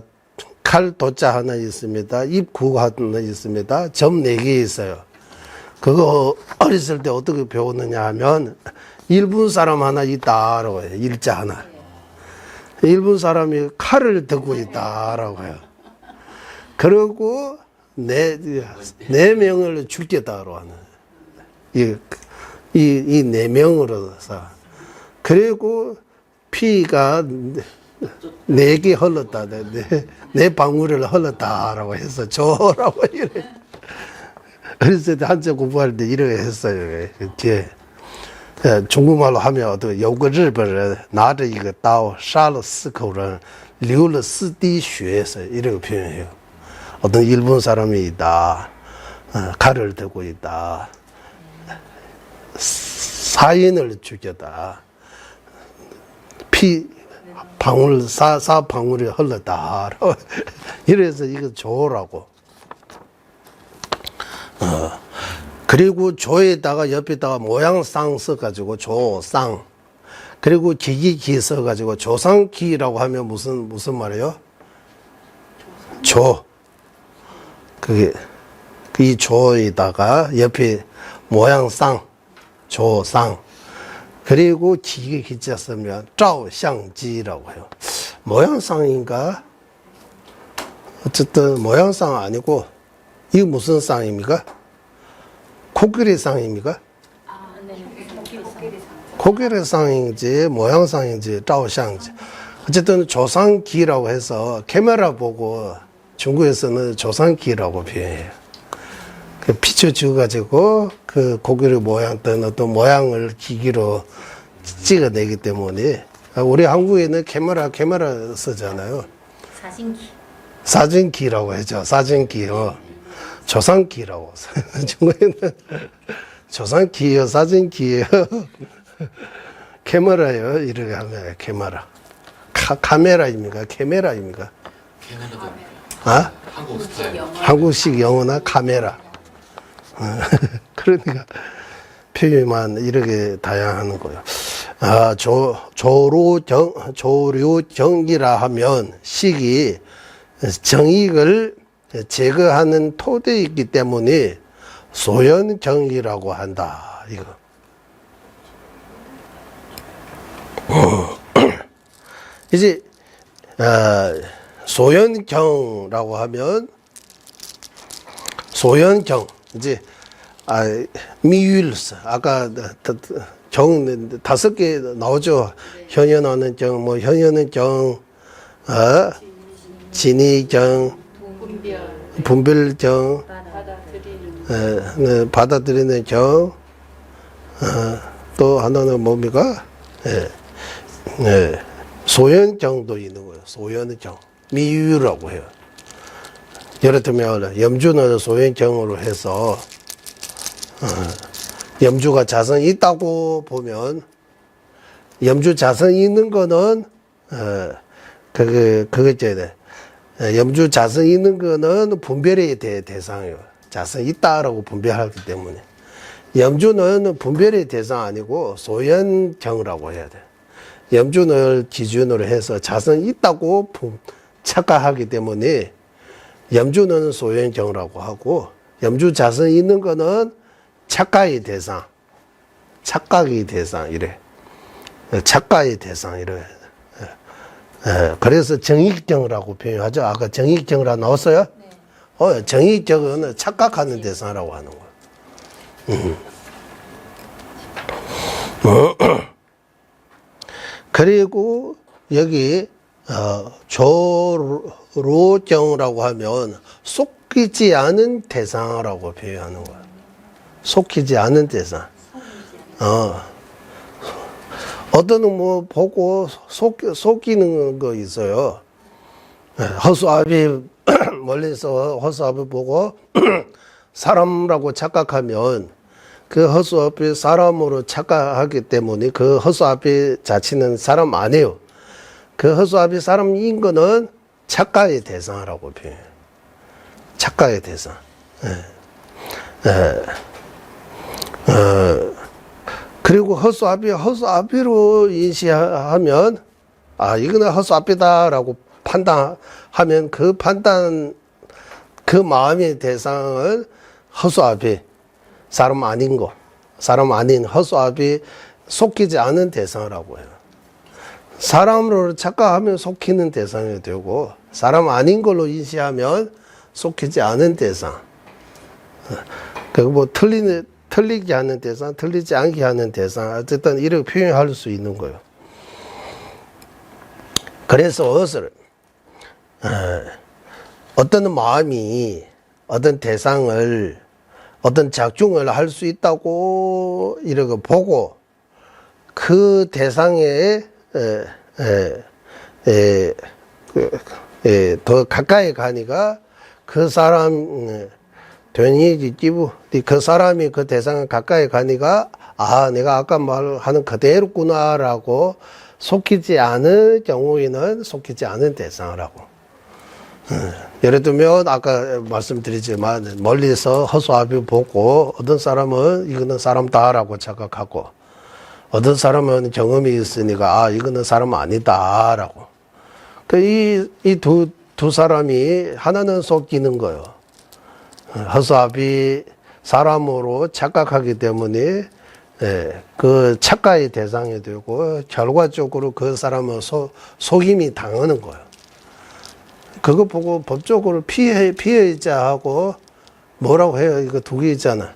칼 도자 하나 있습니다. 입구 하나 있습니다. 점 4개 있어요. 그거 어렸을 때 어떻게 배웠느냐 하면 일본 사람 하나 있다라고 해요. 일자 하나. 일본 사람이 칼을 들고 있다라고 해요. 그리고 네 명을 죽겠다라고 하는 이 4명으로서 그리고 피가 4개 흘렀다. 네 방울을 흘렀다라고 해서 저라고 이래. 어렸을 때 한자 공부할 때 이렇게 했어요. 뒤에 중국말로 하면 어떻게 有个日本人拿着一个刀杀了4口人流了4滴血 이렇게 표현해요. 어떤 일본 사람이 있다. 칼을 들고 있다. 사인을 죽였다. 피 방울 사 방울이 흘렀다. 이래서 이거 조라고. 그리고 조에다가 옆에다가 모양상 써가지고 조상. 그리고 기기 써가지고 조상기라고 하면 무슨 말이에요? 조. 그게 이 조에다가 옆에 모양상, 조상. 그리고 기계 기자 쓰면照相机라고 해요. 모양상인가? 어쨌든 모양상 아니고 이거 무슨 쌍입니까? 코끼리 쌍입니까? 코끼리 쌍인지 모양상인지 照相机 어쨌든 조상기라고 해서 카메라 보고 중국에서는 조상기라고 표현해요. 그 비춰줘 가지고 그 고기를 모양 뜬 어떤 모양을 기기로 찍어내기 때문에 우리 한국에는 카메라 쓰잖아요. 사진기라고 하죠. 사진기요. 조상기라고. 중국에는 조상기요, 사진기요, 카메라요. 이렇게 하면 카메라. 카메라입니까? 카메라입니까? 아? 한국식 영어나 카메라. 그러니까 표현만 이렇게 다양한 거예요. 조류정이라 하면 식이 정익을 제거하는 토대이기 때문에 소연정이라고 한다. 이거. 이제 소연경라고 하면 소연경 이제 미율스 아까 경 5개 나오죠. 현현하는 경, 뭐 현현은 경, 진의경, 분별경, 받아들이는 경, 또 하나는 뭡니까? 소연정도 있는 거예요. 소연정. 미유라고 해요. 예를 들면 염주는 소연정으로 해서 염주가 자성이 있다고 보면 염주 자성이 있는 거는 그거 있어야 돼. 염주 자성이 있는 거는 분별의 대상이에요. 자성이 있다라고 분별하기 때문에 염주는 분별의 대상 아니고 소연정이라고 해야 돼. 염주를 기준으로 해서 자성이 있다고 착각하기 때문에 염주는 소연정이라고 하고 염주 자성이 있는 거는 착각의 대상, 착각의 대상 이래. 착각의 대상 이래. 그래서 정익정이라고 표현하죠. 아까 정익정이라 나왔어요? 네. 정익정은 착각하는 대상이라고 하는 거예요. 그리고 여기 조로정이라고 하면 속이지 않은 대상이라고 표현하는 거예요. 속이지 않은 대상. 어떤 뭐 보고 속이는 거 있어요. 허수아비 멀리서 허수아비 보고 사람이라고 착각하면 그 허수아비 사람으로 착각하기 때문에 그 허수아비 자체는 사람 아니에요. 그 허수아비 사람인 거는 착각의 대상이라고 표현해요. 착각의 대상. 그리고 허수아비로 인식하면 이거는 허수아비다라고 판단하면 그 마음의 대상을 허수아비, 사람 아닌 거, 사람 아닌 허수아비 속이지 않은 대상이라고 해요. 사람으로 착각하면 속이는 대상이 되고 사람 아닌 걸로 인식하면 속이지 않은 대상. 그리고 뭐 틀리지 않는 대상, 틀리지 않게 하는 대상, 어쨌든 이렇게 표현할 수 있는 거예요. 그래서 어떤 마음이 어떤 대상을, 어떤 작중을 할 수 있다고 이렇게 보고 그 대상에 더 가까이 가니까 그 사람 그 사람이 그 대상에 가까이 가니까 내가 아까 말하는 그대로구나라고 속이지 않은 경우에는 속이지 않은 대상이라고. 예를 들면 아까 말씀드리지만 멀리서 허수아비 보고 어떤 사람은 이거는 사람다라고 착각하고 어떤 사람은 경험이 있으니까 이거는 사람 아니다라고. 이 두 사람이 하나는 속이는 거예요. 허수아비 사람으로 착각하기 때문에 그 착각의 대상이 되고 결과적으로 그 사람은 속임이 당하는 거예요. 그거 보고 법적으로 피해자하고 뭐라고 해요? 이거 두 개 있잖아.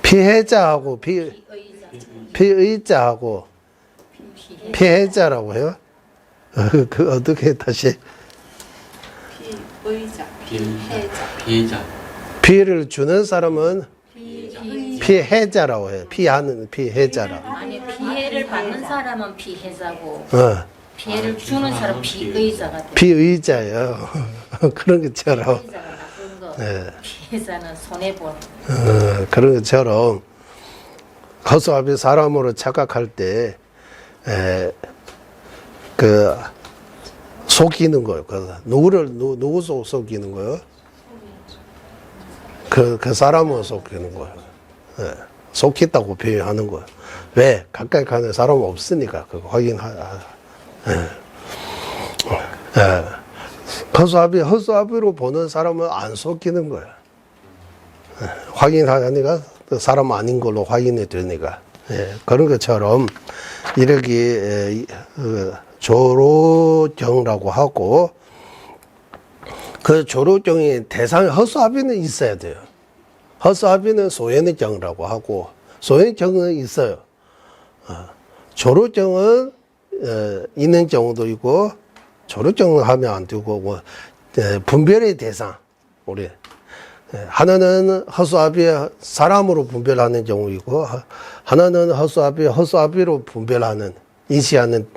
피해자하고 피의자하고 피해자라고 해요? 그 어떻게 다시? 피해자. 피해를 주는 사람은 피해자라고 해요. 피하는 피해자라고. 아니 피해를 받는 사람은 피해자고 피해를 주는 사람은 피의자가 돼요. 피의자예요. 그런 것처럼. 피해자가 나쁜 거, 네. 피해자는 손해보는. 그런 것처럼 허수아비 사람으로 착각할 때 속이는 거예요. 누구 속이는 거예요? 그 사람을 속이는 거예요. 속였다고 표현하는 거예요. 왜? 가까이 가는 사람 없으니까 그거 허수아비로 보는 사람은 안 속이는 거예요. 확인하니까 사람 아닌 걸로 확인이 되니까. 그런 것처럼 이렇게 조로정이라고 하고 그 조로정의 대상 허수아비는 있어야 돼요. 허수아비는 소연정이라고 하고 소연정은 있어요. 조로정은 있는 경우도 있고 조로정을 하면 안 되고 뭐 분별의 대상 우리 하나는 허수아비 사람으로 분별하는 경우이고 하나는 허수아비로 분별하는 인식하는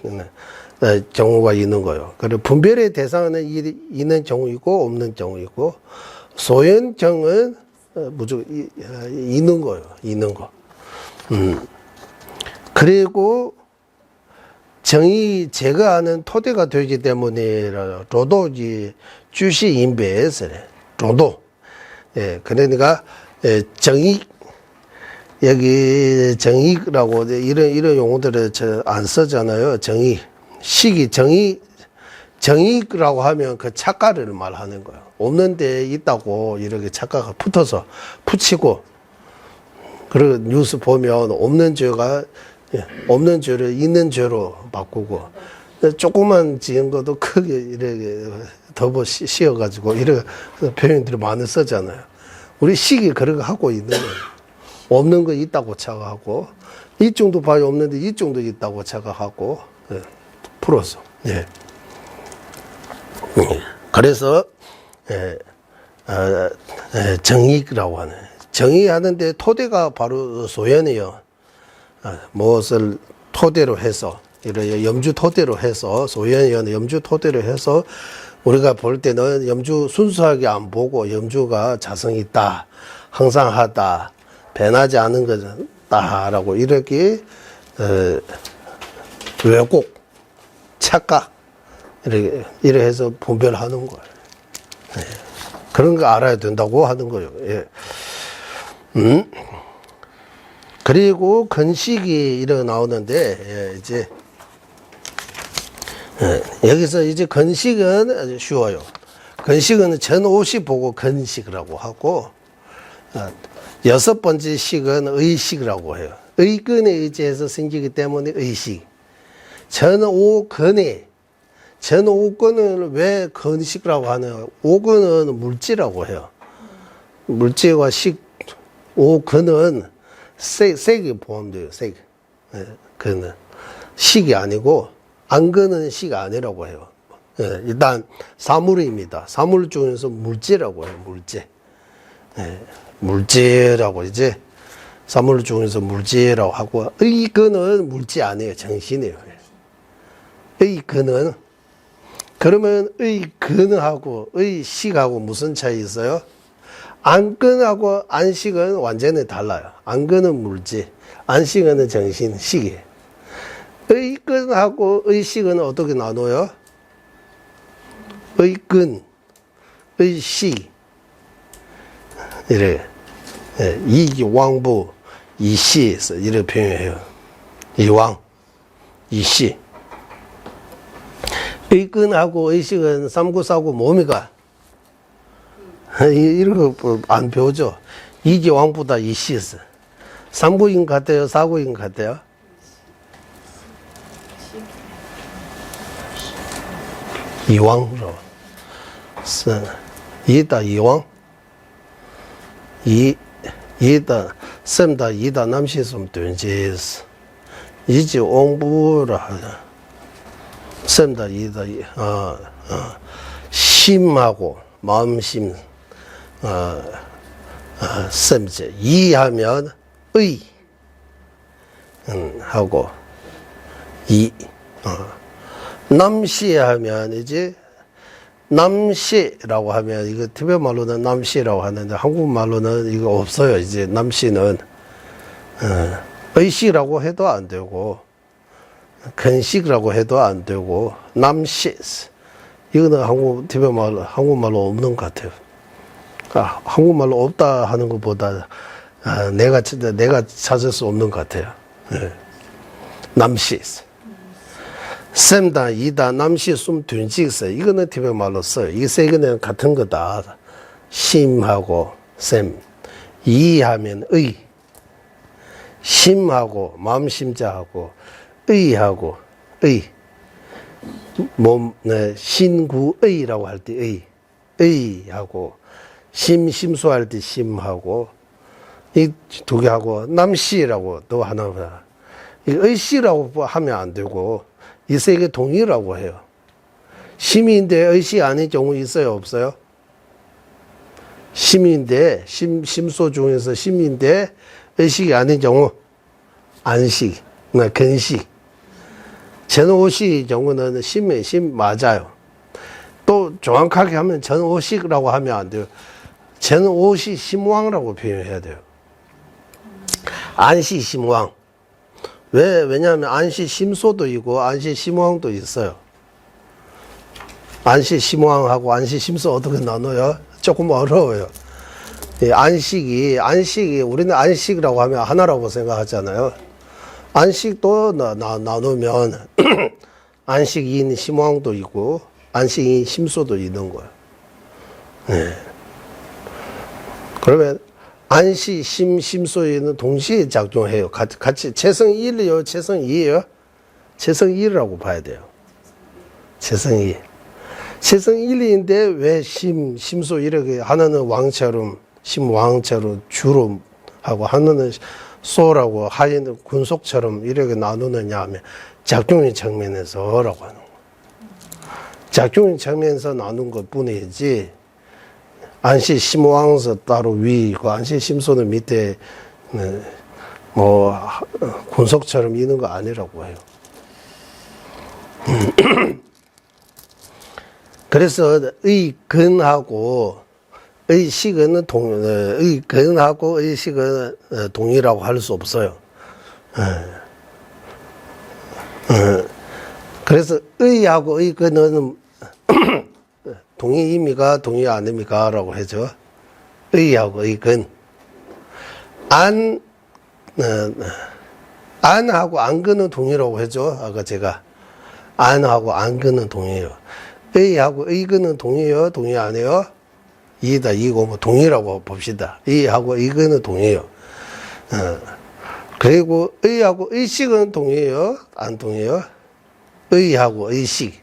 경우가 있는 거예요. 그리고 분별의 대상은 있는 경우이고 없는 경우이고 소현정은 무조건 있는 거예요. 있는 거. 그리고 정의 제거하는 토대가 되기 때문에 로도지 주시 인배에서 로도. 예, 그러니까 정의 여기 정의라고 이런 용어들을 안 쓰잖아요. 정의 시기 정의라고 하면 그 착가를 말하는 거예요. 없는 데 있다고 이렇게 착가가 붙어서 붙이고 그리고 뉴스 보면 없는 죄가 없는 죄를 있는 죄로 바꾸고 조그만 지은 것도 크게 이렇게 덮어 씌워가지고 이런 표현들이 많이 쓰잖아요. 우리 시기 그런 거 하고 있는 거예요. 없는 거 있다고 착각하고 이쪽도 봐요. 없는데 이쪽도 있다고 착각하고 풀어서. 예. 그래서 정의라고 하는 정의하는데 토대가 바로 소연이요. 무엇을 토대로 해서 이런 염주 토대로 해서 소연이요 염주 토대로 해서 우리가 볼 때는 염주 순수하게 안 보고 염주가 자성 있다, 항상하다, 변하지 않은 거다라고 이렇게 왜곡, 착각 이렇게 해서 분별하는 거예요. 예. 그런 거 알아야 된다고 하는 거예요. 예. 그리고 건식이 이렇게 나오는데 예, 이제 여기서 이제 건식은 아주 쉬워요. 건식은 전오식 보고 건식이라고 하고 여섯 번째 식은 의식이라고 해요. 의근에 의지해서 생기기 때문에 의식. 전오근에 전오근을 왜 건식이라고 하냐? 오근은 물질이라고 해요. 물질과 식, 오근은 색이 포함돼요. 색. 그는 식이 아니고 안근은 식 아니라고 해요. 일단 사물입니다. 사물 중에서 물질이라고 해요. 물질. 물질이라고 이제 사물 중에서 물질이라고 하고 의근은 물질 아니에요. 정신이에요. 의근은 그러면 의근하고 의식하고 무슨 차이 있어요? 안근하고 안식은 완전히 달라요. 안근은 물질, 안식은 정신, 식이에요. 의근하고 의식은 어떻게 나눠요? 의근, 의식 이래 이왕부 이시 이렇게 표현해요. 이왕 이시 의근하고 의식은 삼구사구 몸이가 이런 거 안 배우죠. 이기왕보다 이시스 삼구인 같아요, 사구인 같아요. 이왕으로 이다 이왕 이다 셈다 이다 남시섬 된지스 이지 옹부라 하자 셈다 이다 심하고 마음심 셈제 이하면 의 하고 이 남시하면 이제 남시라고 하면 이거 티베트 말로는 남시라고 하는데 한국말로는 이거 없어요. 이제 남시는 의식이라고 해도 안 되고 근식이라고 해도 안 되고 남시 이거는 티베트 말로 한국말로 없는 것 같아요. 한국말로 없다 하는 것보다 내가 찾을 수 없는 것 같아요. 남시 셈다 이다 남시 숨 둔직서 이거는 티베트 말로 써요. 이 세 개는 같은 거다. 심하고 셈 이하면 의 심하고 마음심자하고 의하고 의 몸 신구의라고 할 때 의하고 심수할 때 심하고 이 두 개하고 남시라고 또 하나 의시라고 하면 안 되고 이 세 개 동일하고 해요. 심인데 의식 아닌 경우 있어요, 없어요? 심인데 심소 중에서 심인데 의식이 아닌 경우 안식, 근식. 전오식 경우는 심에 심 맞아요. 또 정확하게 하면 전오식이라고 하면 안 돼요. 전오식 심왕이라고 표현해야 돼요. 안시 심왕. 왜냐하면 안시 심소도 있고 안시 심왕도 있어요. 안시 심왕하고 안시 심소 어떻게 나눠요? 조금 어려워요. 안식이 우리는 안식이라고 하면 하나라고 생각하잖아요. 안식도 나누면 안식인 심왕도 있고 안식인 심소도 있는 거예요. 네. 그러면 안시 심소에는 동시에 작용해요. 같이 재성 1이요, 재성 2예요? 재성 1이라고 봐야 돼요. 재성 2. 재성 1인데 왜 심소 이렇게 하나는 왕처럼 심왕처럼 주로 하고 하나는 소라고 하에는 군속처럼 이렇게 나누느냐 하면 작용의 측면에서라고 하는 거예요. 작용의 측면에서 나눈 것 뿐이지 안시 심왕서 따로 위이고 안시 심소는 밑에 뭐 군속처럼 있는 거 아니라고 해요. 그래서 의근하고 의식은 의근하고 의식은 동일하고 할 수 없어요. 그래서 의하고 의근은 동의입니까? 동의 아닙니까? 라고 하죠. 의하고 의근. 안하고 안근은 동의라고 하죠. 아까 제가. 안하고 안근은 동의해요. 의하고 의근은 동의해요? 동의 안 해요? 이다, 이고, 뭐, 동의라고 봅시다. 의하고 의근은 동의해요. 그리고 의하고 의식은 동의해요? 안 동의해요? 의하고 의식.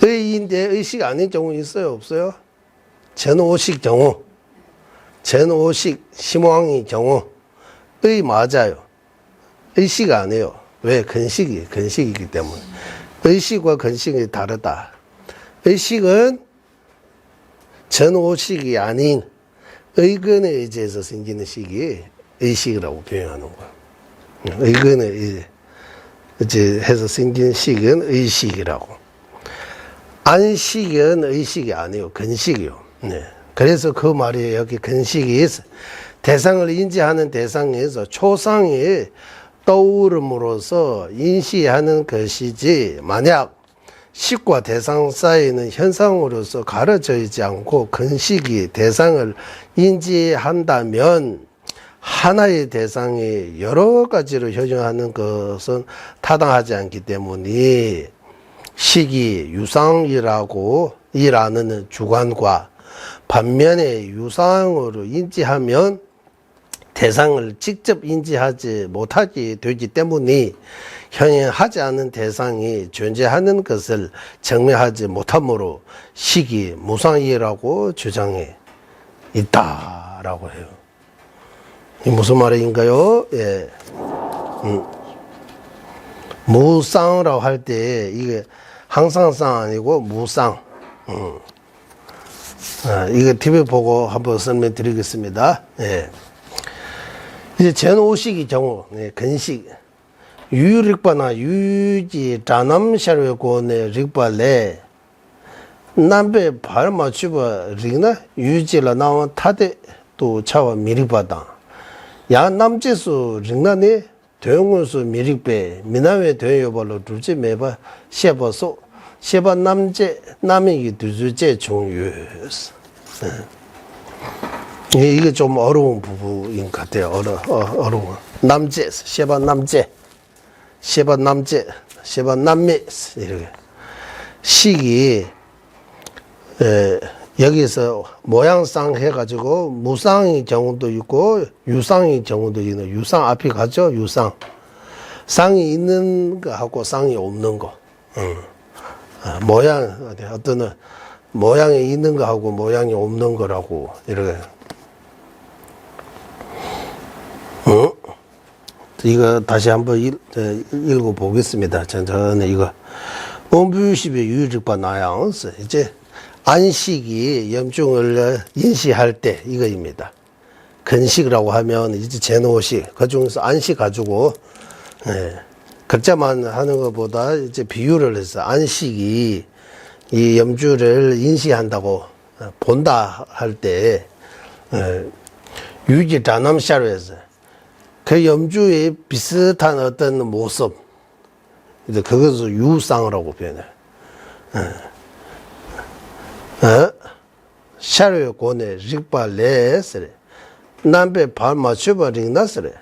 의인데 의식 아닌 경우 있어요? 없어요? 전오식 경우. 전오식 심왕의 경우. 의 맞아요. 의식 아니에요. 왜? 근식이기 때문에. 의식과 근식이 다르다. 의식은 전오식이 아닌 의근에 의지해서 생기는 식이 의식이라고 표현하는 거예요. 의근에 의지해서 생기는 식은 의식이라고. 안식은 의식이 아니에요. 근식이요. 네. 그래서 그 말이 여기 근식이 있어. 대상을 인지하는 대상에서 초상이 떠오름으로써 인시하는 것이지, 만약 식과 대상 사이는 현상으로서 가려져 있지 않고 근식이 대상을 인지한다면 하나의 대상이 여러 가지로 효용하는 것은 타당하지 않기 때문에 식이 유상이라고 일하는 주관과 반면에 유상으로 인지하면 대상을 직접 인지하지 못하게 되기 때문에 현행하지 않은 대상이 존재하는 것을 증명하지 못하므로 식이 무상이라고 주장해 있다라고 해요. 이 무슨 말인가요? 예. 무상이라고 할 때 이게 항상상 아니고 무상. 이거 TV 보고 한번 설명드리겠습니다. 예. 이제 전오식의 경우, 네, 근식, 유릭바나 유지 자남샤르고네 릭발레 남배 발 맞추바 릭나 유지라 나와 타데 또 차와 미릭바다 야 남제수 릭나네 대용원수 미릭배 미남의 대여발로 둘째 매바 셰버소 셰바 남제 남에게 둘째 종유스. 이게 좀 어려운 부분인 것 같아요. 어려워. 남제, 셰바 남제, 셰바 남제, 셰바 남매 이렇게 식이 여기서 모양상 해가지고 무상의 경우도 있고 유상의 경우도 있는 유상 앞에 가죠. 유상 상이 있는 거하고 상이 없는 거. 모양 어떤 모양이 있는 거하고 모양이 없는 거라고 이렇게. 이거 다시 한번 읽어 보겠습니다. 전에 이거 원부유십의 유일직바 나양스 이제 안식이 염증을 인시할 때 이거입니다. 근식이라고 하면 이제 제노식 그 중에서 안식 가지고 글자만 하는 것보다 이제 비유를 해서 안식이 이 염주를 인식한다고 본다 할 때 유지 다남샤로에서 그 염주의 비슷한 어떤 모습 이제 그것을 유상이라고 표현해. 샤르 고네 릭발레스레 남배 발 맞춰버린 나스레.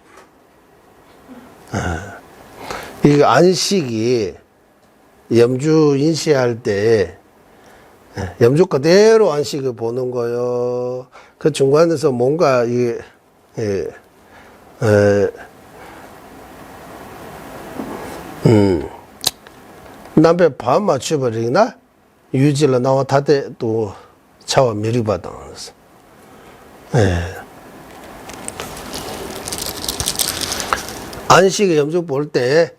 이 안식이 염주 인식할 때 염주 그대로 안식을 보는 거요. 그 중간에서 뭔가 이 남배 반 맞춰버리나 유지를 나와 다대 또 차와 미리받아서 안식의 염주 볼 때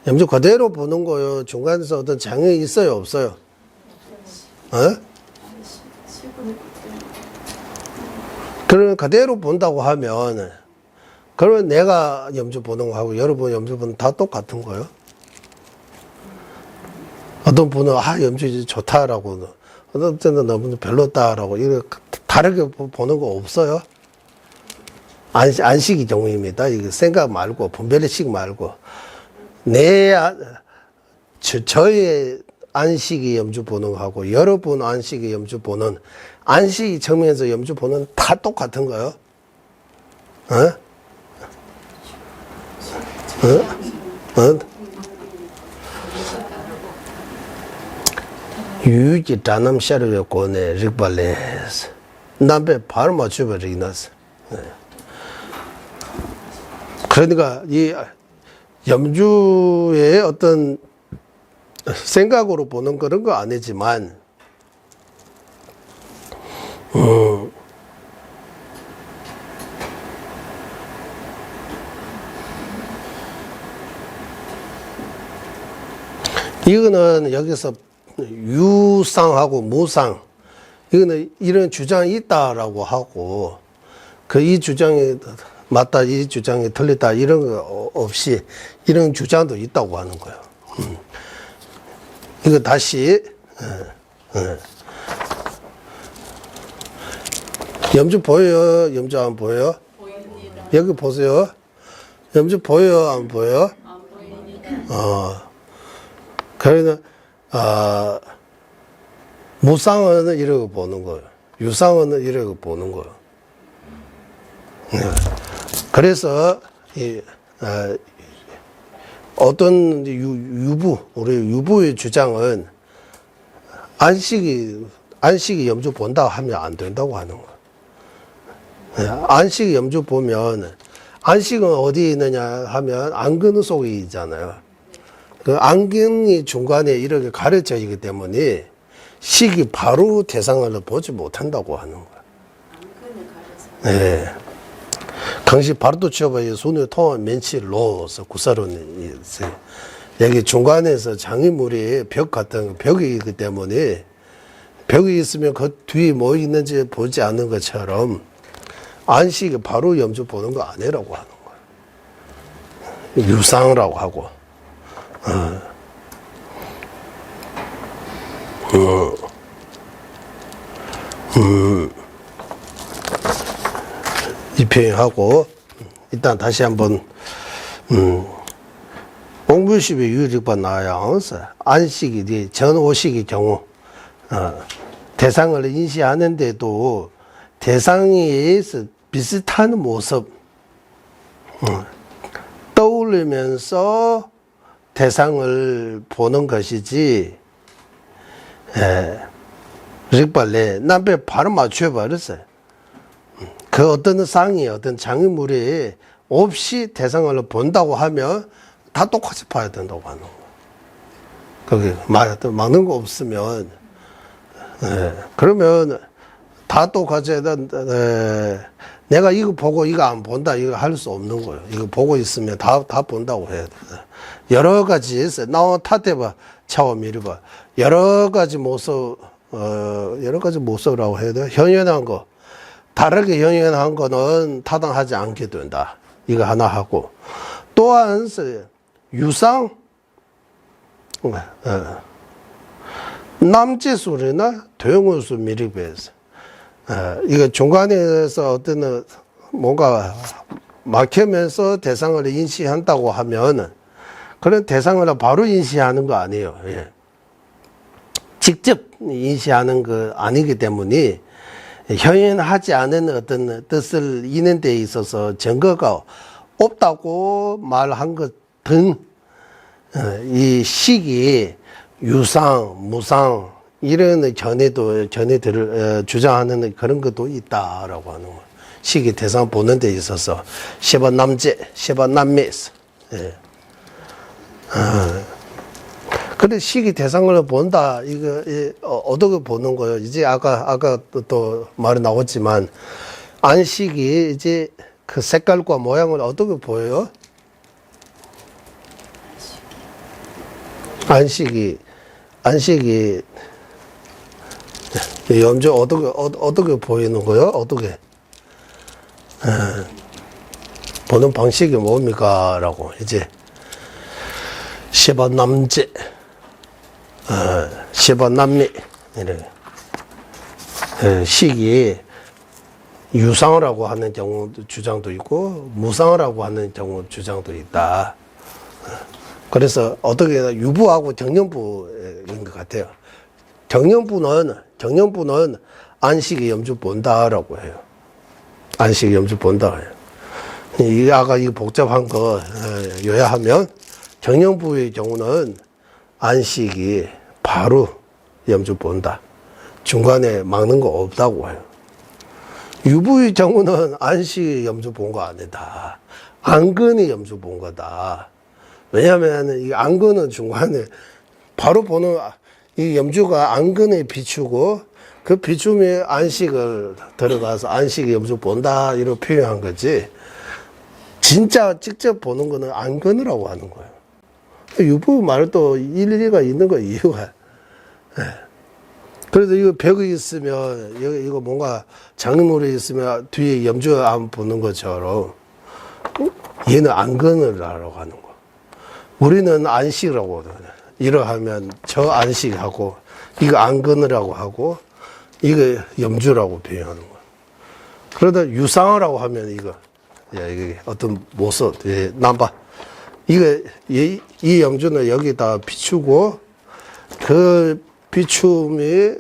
염주 그대로 보는 거요. 중간에서 어떤 장애 있어요, 없어요? 그러면 그대로 본다고 하면, 그러면 내가 염주 보는 거하고 여러분 염주 보는 다 똑같은 거예요. 어떤 분은 염주 좋다라고, 어떤 때는 너무 별로다라고 이렇게 다르게 보는 거 없어요. 안식이 경우입니다. 이거 생각 말고 분별의식 말고 저의 안식이 염주 보는 거하고 여러분 안식이 염주 보는 안식이 정면에서 염주 보는 다 똑같은 거요. 유지 다남 샤르에 고네 릭발레스 남배 바로 맞춰버리기나서. 그러니까 이 염주의 어떤 생각으로 보는 그런 거 아니지만 이거는 여기서 유상하고 무상 이거는 이런 주장이 있다라고 하고 그 이 주장이 맞다, 이 주장이 틀렸다, 이런 거 없이 이런 주장도 있다고 하는 거예요. 이거 다시, 염주 보여요? 염주 안 보여요? 보입니다. 여기 보세요. 염주 보여요? 안 보여요? 안 보입니다. 그러면, 무상은 이러고 보는 거예요. 유상은 이러고 보는 거예요. 그래서 어떤 우리 유부의 주장은 안식이 염주 본다 하면 안 된다고 하는 거예요. 안식이 염주 보면 안식은 어디에 있느냐 하면 안근 속에 있잖아요. 그 안경이 중간에 이렇게 가려져 있기 때문에 식이 바로 대상을 보지 못한다고 하는 거예요. 네. 당시 바로도 치어봐야 손을 통한 면치를 넣어서 구사로는 여기 중간에서 장애물이 벽 같은 벽이 있기 때문에 벽이 있으면 그 뒤에 뭐 있는지 보지 않는 것처럼 안식이 바로 염주 보는 거 아니라고 하는 거예요. 유상이라고 하고. 이 표현하고 일단 다시 한번 공부십의 유력반 나와서 안식이 전오식의 경우 대상을 인식하는데도 대상에 비슷한 모습 떠올리면서 대상을 보는 것이지 릭발레 남배 바로 맞춰 버렸어요. 그 어떤 상이 어떤 장애물이 없이 대상을 본다고 하면 다 똑같이 봐야 된다고 하는 거예요. 거기 막는 거 없으면 그러면 다 똑같이 내가 이거 보고 이거 안 본다 이거 할 수 없는 거예요. 이거 보고 있으면 다 본다고 해야 돼. 여러 가지 있어요. 나와 타대봐 차와 미리봐 여러 가지 모습이라고 해야 돼. 현연한 거 다르게 현연한 거는 타당하지 않게 된다. 이거 하나 하고 또한 유상 남지술이나 도용수 미리배에서 이거 중간에서 어떤 뭔가 막히면서 대상을 인식한다고 하면 그런 대상을 바로 인식하는 거 아니에요. 예. 직접 인식하는 거 아니기 때문에 현현하지 않은 어떤 뜻을 이는 데 있어서 증거가 없다고 말한 것 등 이 식이 유상, 무상 이런 전해들을 주장하는 그런 것도 있다라고 하는 거예요. 식이 대상 보는 데 있어서 시반남제, 시반남매에서 예. 그래 식이 대상을 본다 이거 어떻게 보는 거예요? 이제 아까 또 말이 나왔지만 안식이 이제 그 색깔과 모양을 어떻게 보여요? 안식이 염주 어떻게 보이는 거예요? 어떻게 보는 방식이 뭡니까? 라고 이제 시반남제 시반남미 이래 식이 유상이라고 하는 경우 주장도 있고 무상이라고 하는 경우 주장도 있다. 그래서 어떻게 유부하고 정년부인 것 같아요. 정년부는 안식이 염주 본다라고 해요. 안식이 염주 본다 해요. 이 아까 이 복잡한 거 요약하면 정년부의 경우는 안식이 바로 염주 본다. 중간에 막는 거 없다고 해요. 유부의 경우는 안식이 염주 본 거 아니다. 안근이 염주 본 거다. 왜냐하면 이 안근은 중간에 바로 보는 이 염주가 안근에 비추고 그 비춤에 안식을 들어가서 안식이 염주 본다 이렇게 표현한 거지. 진짜 직접 보는 거는 안근이라고 하는 거예요. 유부 말도 일리가 있는 거 이유가. 그래서 이거 벽이 있으면 이거 뭔가 장애물이 있으면 뒤에 염주 안 보는 것처럼 얘는 안근을 하라고 하는 거. 우리는 안식이라고 하거든요. 이러하면 저 안식하고 이거 안근이라고 하고 이거 염주라고 표현하는 거예요. 그러다 유상이라고 하면 이게 어떤 모습, 남바. 이 염주는 여기다 비추고 그 비춤이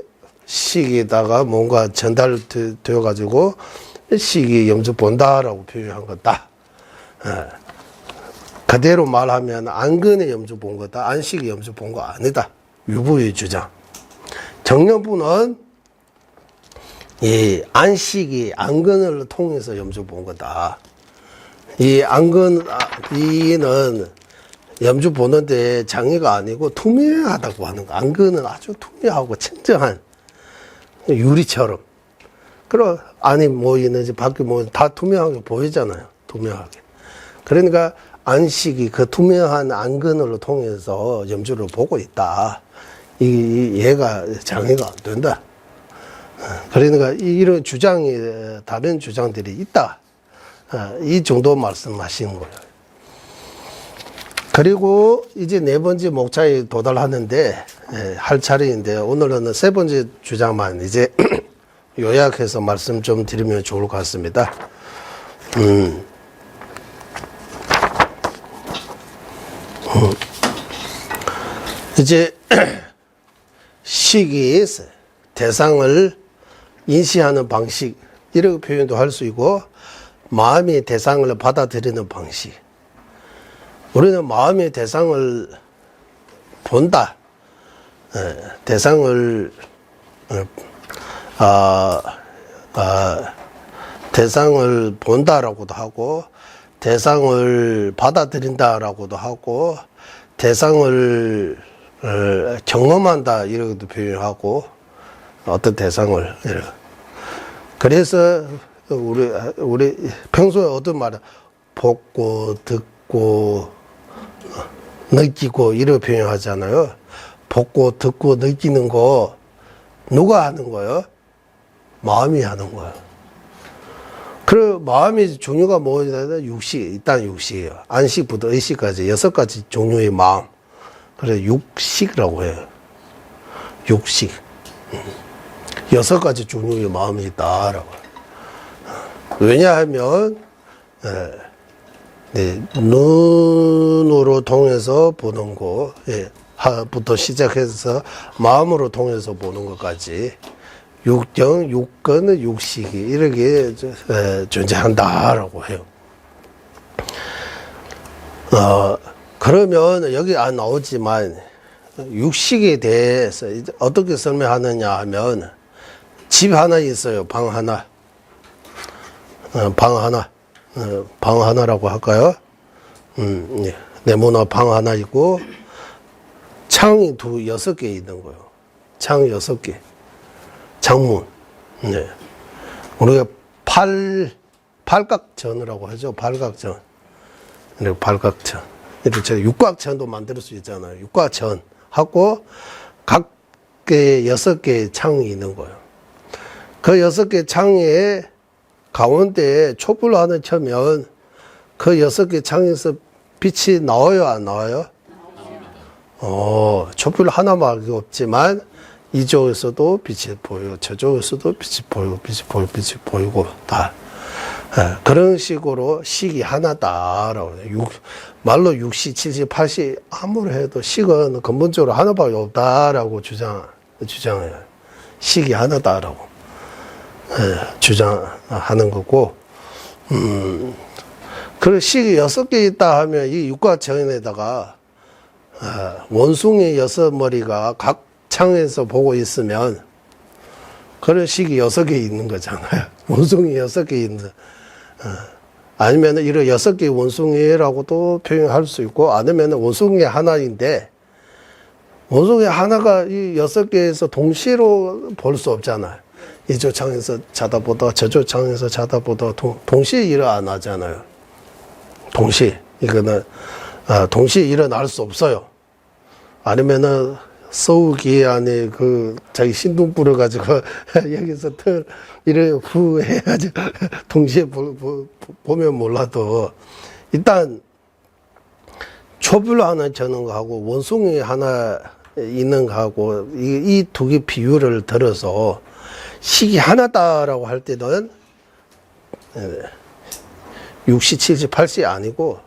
식에다가 뭔가 전달되어 가지고 식이 염주 본다라고 표현한 거다. 그대로 말하면 안근의 염주 본 거다. 안식의 염주 본 거 아니다. 유부의 주장. 정년부는 이 안식이 안근을 통해서 염주 본 거다. 이 이는 염주 보는데 장애가 아니고 투명하다고 하는 거. 안근은 아주 투명하고 청정한 유리처럼. 그럼 안이 뭐 있는지 밖에 뭐 다 투명하게 보이잖아요. 투명하게. 그러니까 안식이 그 투명한 안근으로 통해서 염주를 보고 있다. 얘가 장애가 안 된다. 그러니까 이런 주장이 다른 주장들이 있다. 이 정도 말씀하시는 거예요. 그리고 이제 네 번째 목차에 도달하는데 할 차례인데 오늘은 세 번째 주장만 이제 요약해서 말씀 좀 드리면 좋을 것 같습니다. 이제 식이 대상을 인식하는 방식 이렇게 표현도 할 수 있고 마음이 대상을 받아들이는 방식. 우리는 마음의 대상을 본다. 대상을 대상을 본다라고도 하고 대상을 받아들인다라고도 하고 대상을 경험한다 이렇게도 표현하고 어떤 대상을 그래서 우리 평소에 어떤 말은 보고 듣고 느끼고 이렇게 표현하잖아요. 보고 듣고 느끼는 거 누가 하는 거예요? 마음이 하는 거예요. 그 마음이 종류가 뭐냐? 육식, 일단 육식이에요. 안식부터 의식까지 6가지 종류의 마음. 그래서 육식이라고 해요. 육식. 6가지 종류의 마음이 있다라고. 왜냐하면 눈으로 통해서 보는 거, 부터 시작해서 마음으로 통해서 보는 것까지 육정, 육根, 육식이 이렇게 존재한다라고 해요. 그러면 여기 안 나오지만 육식에 대해서 어떻게 설명하느냐 하면 집 하나 있어요. 방 하나. 방 하나라고 할까요? 네모나 방 하나 있고 창이 6개 있는 거예요. 창 6개. 창문. 네. 우리가 팔각전이라고 하죠. 팔각전. 그리고 팔각전. 이렇게 육각전도 만들 수 있잖아요. 육각전 하고 각개 6개의 창이 있는 거예요. 그 6개 창에 가운데에 촛불 하나 켜면 그 6개 창에서 빛이 나와요, 안 나와요? 촛불 하나밖에 없지만 이쪽에서도 빛이 보이고 저쪽에서도 빛이 보이고 빛이 보이고 다 그런 식으로 식이 하나다라고 해요. 말로 6시, 7시, 8시 아무리 해도 식은 근본적으로 하나밖에 없다라고 주장해요. 식이 하나다라고 주장하는 거고, 그 식이 6개 있다 하면 이 육각정에다가 원숭이 6머리가 각 창에서 보고 있으면 그런 식이 6개 있는 거잖아요. 원숭이 6개 있는. 아니면 이런 6개 원숭이라고도 표현할 수 있고, 아니면 원숭이 하나인데, 원숭이 하나가 이 6개에서 동시로 볼 수 없잖아요. 이쪽 창에서 자다보다 저쪽 창에서 자다보다 동시에 일어나잖아요. 동시에. 이거는, 동시에 일어날 수 없어요. 아니면은, 서우기 안에 자기 신동 뿌려가지고, 여기서 이래 후 해야지. 동시에 보면 몰라도, 일단, 촛불 하나 저는 거하고, 원숭이 하나 있는 거하고, 이 두 개 비율을 들어서, 식이 하나다라고 할 때는, 6시, 7시, 8시 아니고,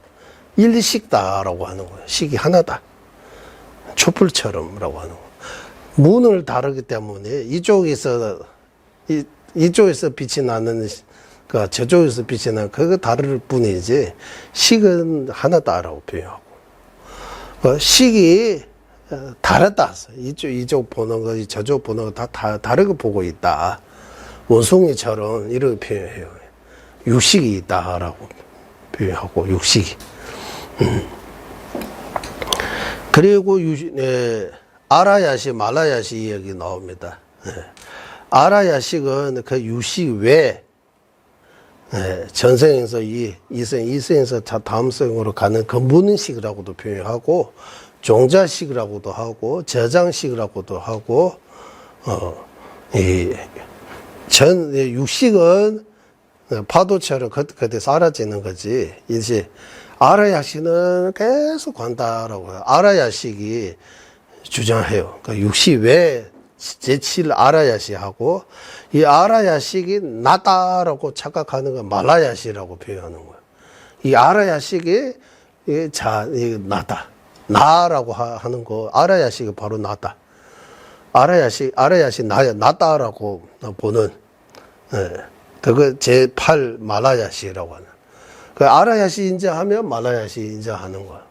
1식다라고 하는 거예요. 식이 하나다. 촛불처럼라고 하는 거. 문을 다르기 때문에 이쪽에서 빛이 나는 저쪽에서 빛이 나는 그거 다를 뿐이지 식은 하나다라고 표현하고 식이 다르다. 이쪽 보는 거 저쪽 보는 거 다 다르게 보고 있다. 원숭이처럼 이렇게 표현해요. 육식이 있다라고 표현하고 육식이. 그리고 아라야식, 말라야식 얘기 나옵니다. 아라야식은 그 유식 외 전생에서 이생에서 다음 생으로 가는 근본식이라고도 표현하고 종자식이라고도 하고 저장식이라고도 하고 육식은 파도처럼 그때 사라지는 거지. 이제 아라야식은 계속 간다라고 해요. 아라야식이 주장해요. 그 육식 외 제7 아라야식하고 이 아라야식이 나다라고 착각하는 건 말라야식이라고 표현하는 거예요. 이 아라야식이 나다. 나라고 하는 거 아라야식이 바로 나다. 아라야식 나다라고 보는 그거 제8 말라야식이라고 하는. 그 아라야식 인자하면 말라야식 인자하는 거야.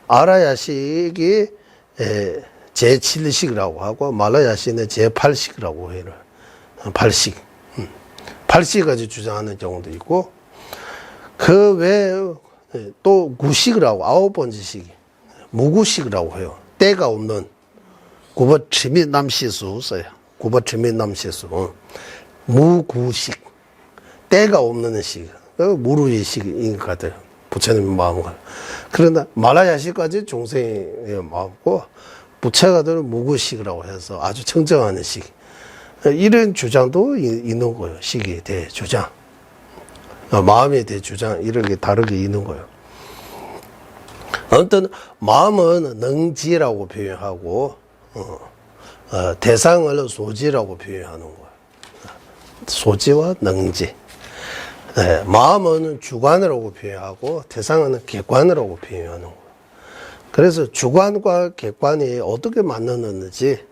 아라야식이 제7식이라고 하고 말라야식은 제8식이라고 해요. 8식. 8식까지 주장하는 경우도 있고 그 외에 또 구식이라고 9번째 식 무구식이라고 해요. 때가 없는 구버치민남시수 써요. 구버치민남시수 무구식 때가 없는 식. 무르의 식인 것 같아요. 부처님의 마음과. 그러나 말라야식까지 중생의 마음고 부처가 되는 무구식이라고 해서 아주 청정하는 식. 이런 주장도 있는 거예요. 식에 대해 주장. 마음에 대해 주장 이렇게 다르게 있는 거예요. 아무튼 마음은 능지라고 표현하고 대상을 소지라고 표현하는 거예요. 소지와 능지. 네, 마음은 주관이라고 표현하고 대상은 객관이라고 표현하는 거예요. 그래서 주관과 객관이 어떻게 만나는지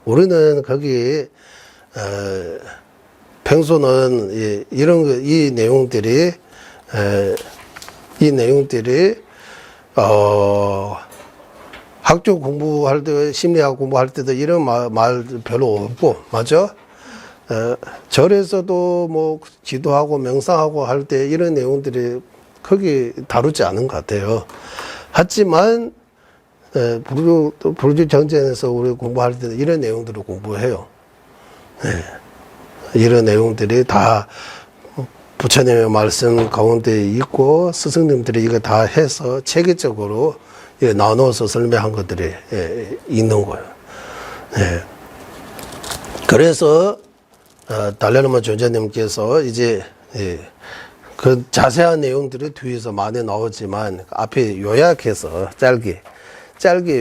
우리는 거기 평소는 이런 이 내용들이 학교 공부할 때 심리학 공부할 때도 이런 말 별로 없고 맞죠? 절에서도 뭐 기도하고 명상하고 할 때 이런 내용들이 크게 다루지 않은 것 같아요. 하지만 불교 정전에서 우리 공부할 때도 이런 내용들을 공부해요. 이런 내용들이 다 부처님의 말씀 가운데 있고 스승님들이 이거 다 해서 체계적으로 나눠서 설명한 것들이 있는 거예요. 그래서 달라라마 존자님께서 이제 그 자세한 내용들이 뒤에서 많이 나오지만 앞에 요약해서 짧게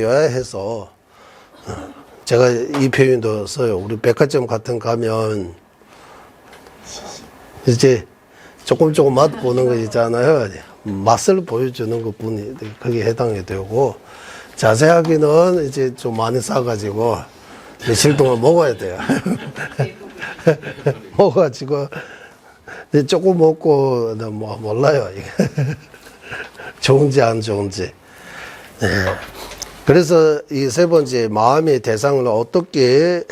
요약해서 제가 이 표현도 써요. 우리 백화점 같은 가면 이제 조금 맛 보는 거 있잖아요. 맛을 보여주는 것 분이 거기에 해당이 되고 자세하게는 이제 좀 많이 싸가지고 며칠 동안 먹어야 돼요. 먹어가지고 조금 먹고 뭐 몰라요. 좋은지 안 좋은지. 그래서 이 세 번째 마음의 대상을 어떻게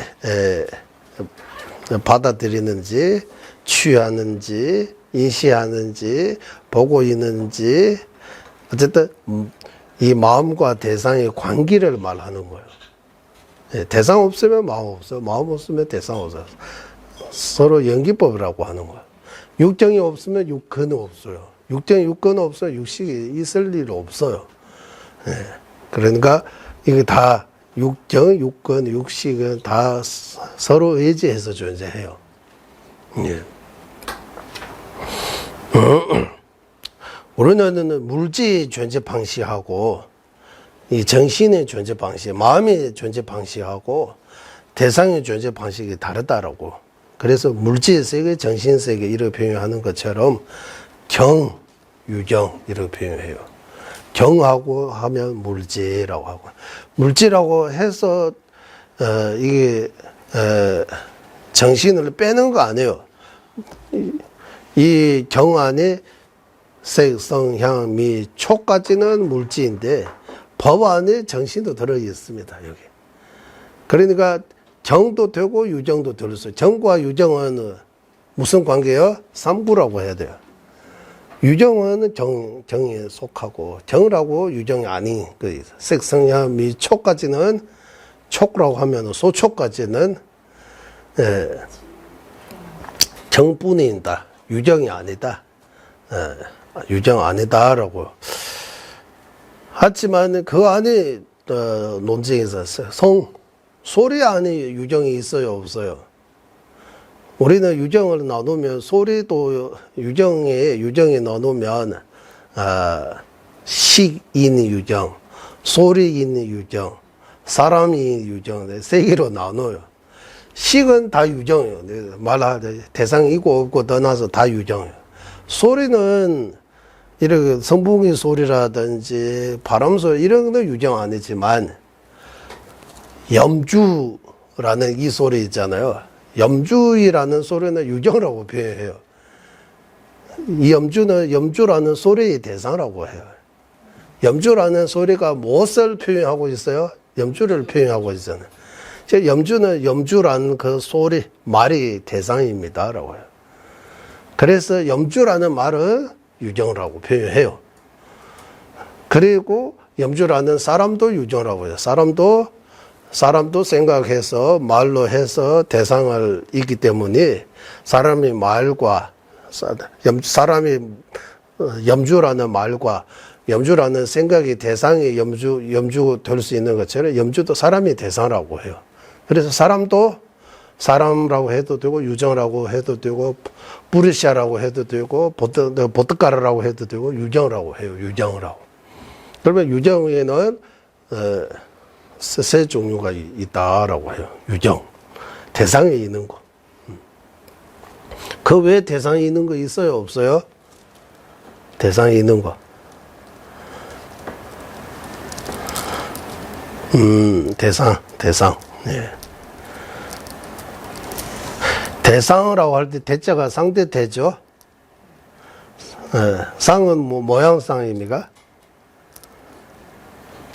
받아들이는지 취하는지 인시하는지 보고 있는지 어쨌든 이 마음과 대상의 관계를 말하는 거예요. 대상 없으면 마음 없어요. 마음 없으면 대상 없어요. 서로 연기법이라고 하는 거예요. 육정이 없으면 육근은 없어요. 육근 없으면 육식이 있을 일 없어요. 그러니까 이게 다 육정, 육근, 육식은 다 서로 의지해서 존재해요. 우리는 물질 존재 방식하고 이 정신의 존재 방식, 마음의 존재 방식하고 대상의 존재 방식이 다르다라고. 그래서 물질 세계, 정신 세계 이렇게 표현하는 것처럼 경, 유경 이렇게 표현해요. 경하고 하면 물질이라고 하고 물질이라고 해서 이게 정신을 빼는 거 아니에요. 이 경 안에 색, 성, 향, 미, 촉까지는 물질인데 법 안에 정신도 들어 있습니다. 여기. 그러니까 정도 되고 유정도 들었어요. 정과 유정은 무슨 관계예요? 삼구라고 해야 돼요. 유정은 정에 속하고 정이라고 유정이 아닌 그 색, 성, 향, 미, 촉까지는 촉라고 하면 소촉까지는 정뿐이다. 유정이 아니다. 유정 아니다라고. 하지만 그 안에 논쟁이 있었어요. 소리 안에 유정이 있어요, 없어요? 우리는 유정을 나누면 소리도 유정에 나누면 식인 유정, 소리인 유정, 사람인 유정 세 개로 나눠요. 식은 다 유정이에요. 말하되 대상이 있고 없고 떠나서 다 유정이에요. 소리는 이렇게 선풍기 소리라든지 바람 소리 이런 건 유정 아니지만 염주라는 이 소리 있잖아요. 염주이라는 소리는 유정이라고 표현해요. 이 염주라는 소리의 대상이라고 해요. 염주라는 소리가 무엇을 표현하고 있어요? 염주를 표현하고 있잖아요. 염주라는 그 소리, 말이 대상입니다라고 해요. 그래서 염주라는 말은 유정이라고 표현해요. 그리고 염주라는 사람도 유정이라고 해요. 사람도 생각해서 말로 해서 대상을 있기 때문에 사람이 말과 사람이 염주라는 말과 염주라는 생각이 대상이 염주 될 수 있는 것처럼 염주도 사람이 대상이라고 해요. 그래서 사람도 사람이라고 해도 되고 유정이라고 해도 되고 뿌리샤라고 해도 되고 보트가르라고 해도 되고 유정이라고 해요. 유정이라고. 그러면 유정에는 세 종류가 있다라고 해요. 유정. 대상에 있는 거. 그 외에 대상에 있는 거 있어요? 없어요? 대상에 있는 거. 대상. 예. 대상이라고 할 때 대자가 상대대죠? 예. 상은 뭐 모양상입니까?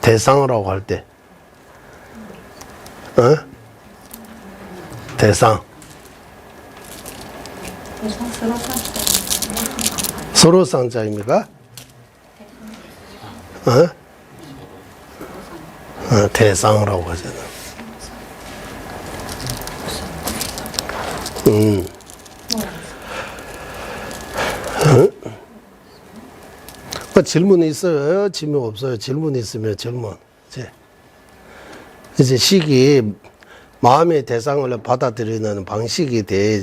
대상이라고 할 때. 대상. 서로 상자입니까? 대상이라고 하잖아. 질문이 있어요? 질문 없어요? 질문이 있으면 질문. 이제 식이 마음의 대상을 받아들이는 방식에 대해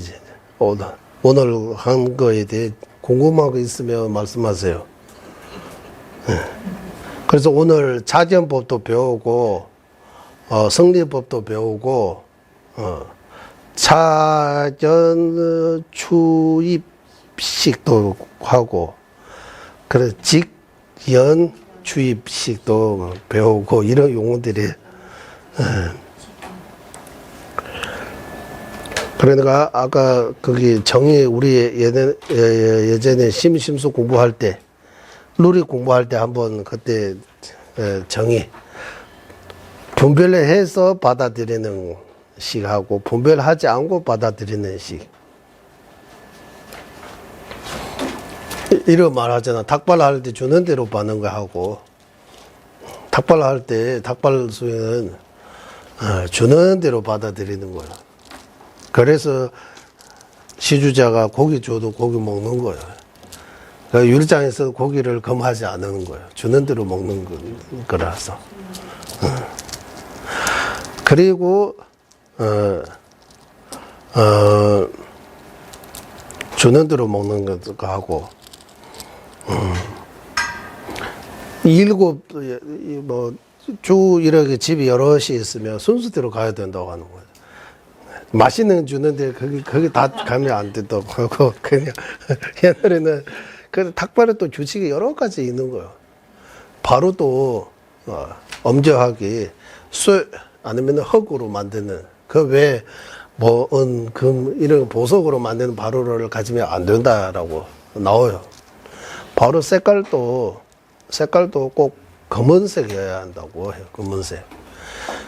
오늘 한 거에 대해 궁금한 거 있으면 말씀하세요. 그래서 오늘 자전법도 배우고 성리법도 배우고 차전 추입식도 하고 그래 직연 추입식도 배우고 이런 용어들이 그러니까 아까 거기 정의 우리 예전에 심수 공부할 때 루리 공부할 때 한번 그때 정의 분별해서 받아들이는 식하고 분별하지 않고 받아들이는 식 이런 말 하잖아. 닭발할 때 주는 대로 받는 거 하고 닭발할 때 닭발 수행은 주는 대로 받아들이는 거야. 그래서 시주자가 고기 줘도 고기 먹는 거야. 그러니까 율장에서 고기를 금하지 않는 거야. 주는 대로 먹는 거라서. 그리고 주는 대로 먹는 거 하고 일곱 주 이렇게 집이 여럿이 있으면 순서대로 가야 된다고 하는 거예요. 맛있는 주는데 거기 다 가면 안 된다고 하고 그냥 옛날에는 그 닭발에 또 주식이 여러 가지 있는 거예요. 바로 또 엄정하게 술 아니면 흙으로 만드는 그 외에 뭐 은, 금 이런 보석으로 만드는 바로를 가지면 안 된다라고 나와요. 바로 색깔도 꼭 검은색이어야 한다고 해요. 검은색.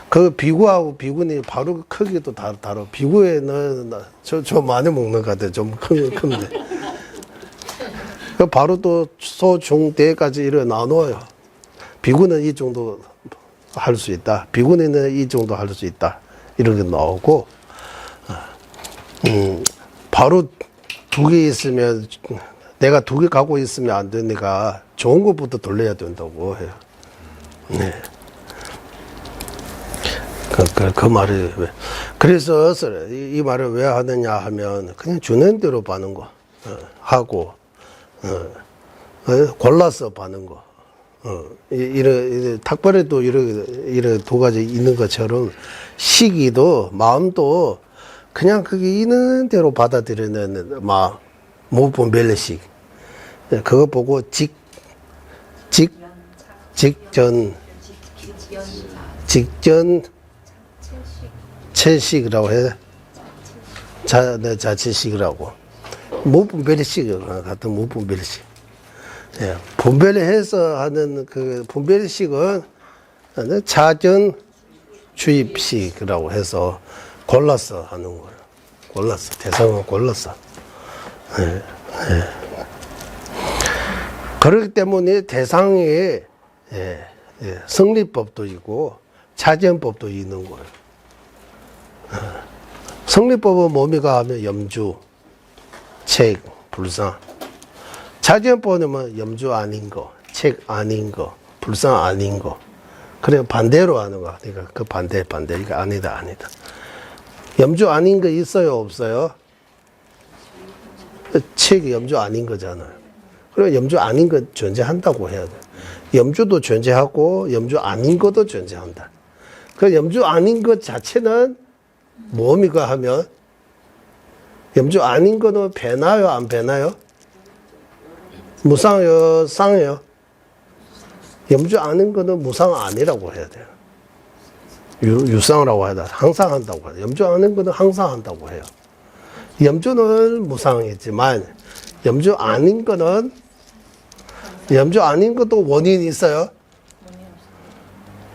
그 비구하고 비구니 바로 크기도 다르. 비구에는 저 많이 먹는 것 같아요. 좀 큰데. 바로 또 소, 중, 대까지 이렇게 나눠요. 비구는 이 정도 할 수 있다. 비구니는 이 정도 할 수 있다. 이렇게 나오고, 바로 두 개 있으면, 내가 두 개 갖고 있으면 안 되니까 좋은 것부터 돌려야 된다고 해요. 네. 그 말이 왜. 그래서 이 말을 왜 하느냐 하면 그냥 주는 대로 받는 거 하고 골라서 받는 거. 이런 탁발에도 이런 두 가지 있는 것처럼 시기도 마음도 그냥 그게 있는 대로 받아들이는 마음, 무분별식. 그거 보고 직전 채식이라고 해. 자체식이라고. 무분별식 같은 무분별식. 예, 분별해서 하는 그 분별식은 자전 주입식이라고 해서 골라서 하는 거예요. 골라서 대상을 골라서. 예, 예. 그렇기 때문에 대상에 성리법도 있고 자전법도 있는 거예요. 성리법은 뭡니까 하면 염주, 책, 불상. 자전법은 염주 아닌 거, 책 아닌 거, 불상 아닌 거. 그래 반대로 하는 거. 그러니까 그 반대. 이거 아니다. 염주 아닌 거 있어요, 없어요? 책이 염주 아닌 거잖아요. 그럼 염주 아닌 거 존재한다고 해야 돼. 염주도 존재하고 염주 아닌 것도 존재한다. 그 염주 아닌 것 자체는 뭡니까 하면 염주 아닌 거는 배나요, 안 배나요? 무상요, 쌍요? 염주 아닌 거는 무상 아니라고 해야 돼요. 유상이라고 해야 돼. 항상 한다고 해요. 염주 아닌 거는 항상 한다고 해요. 염주는 무상이지만 염주 아닌 거는 염주 아닌 것도 원인이 있어요.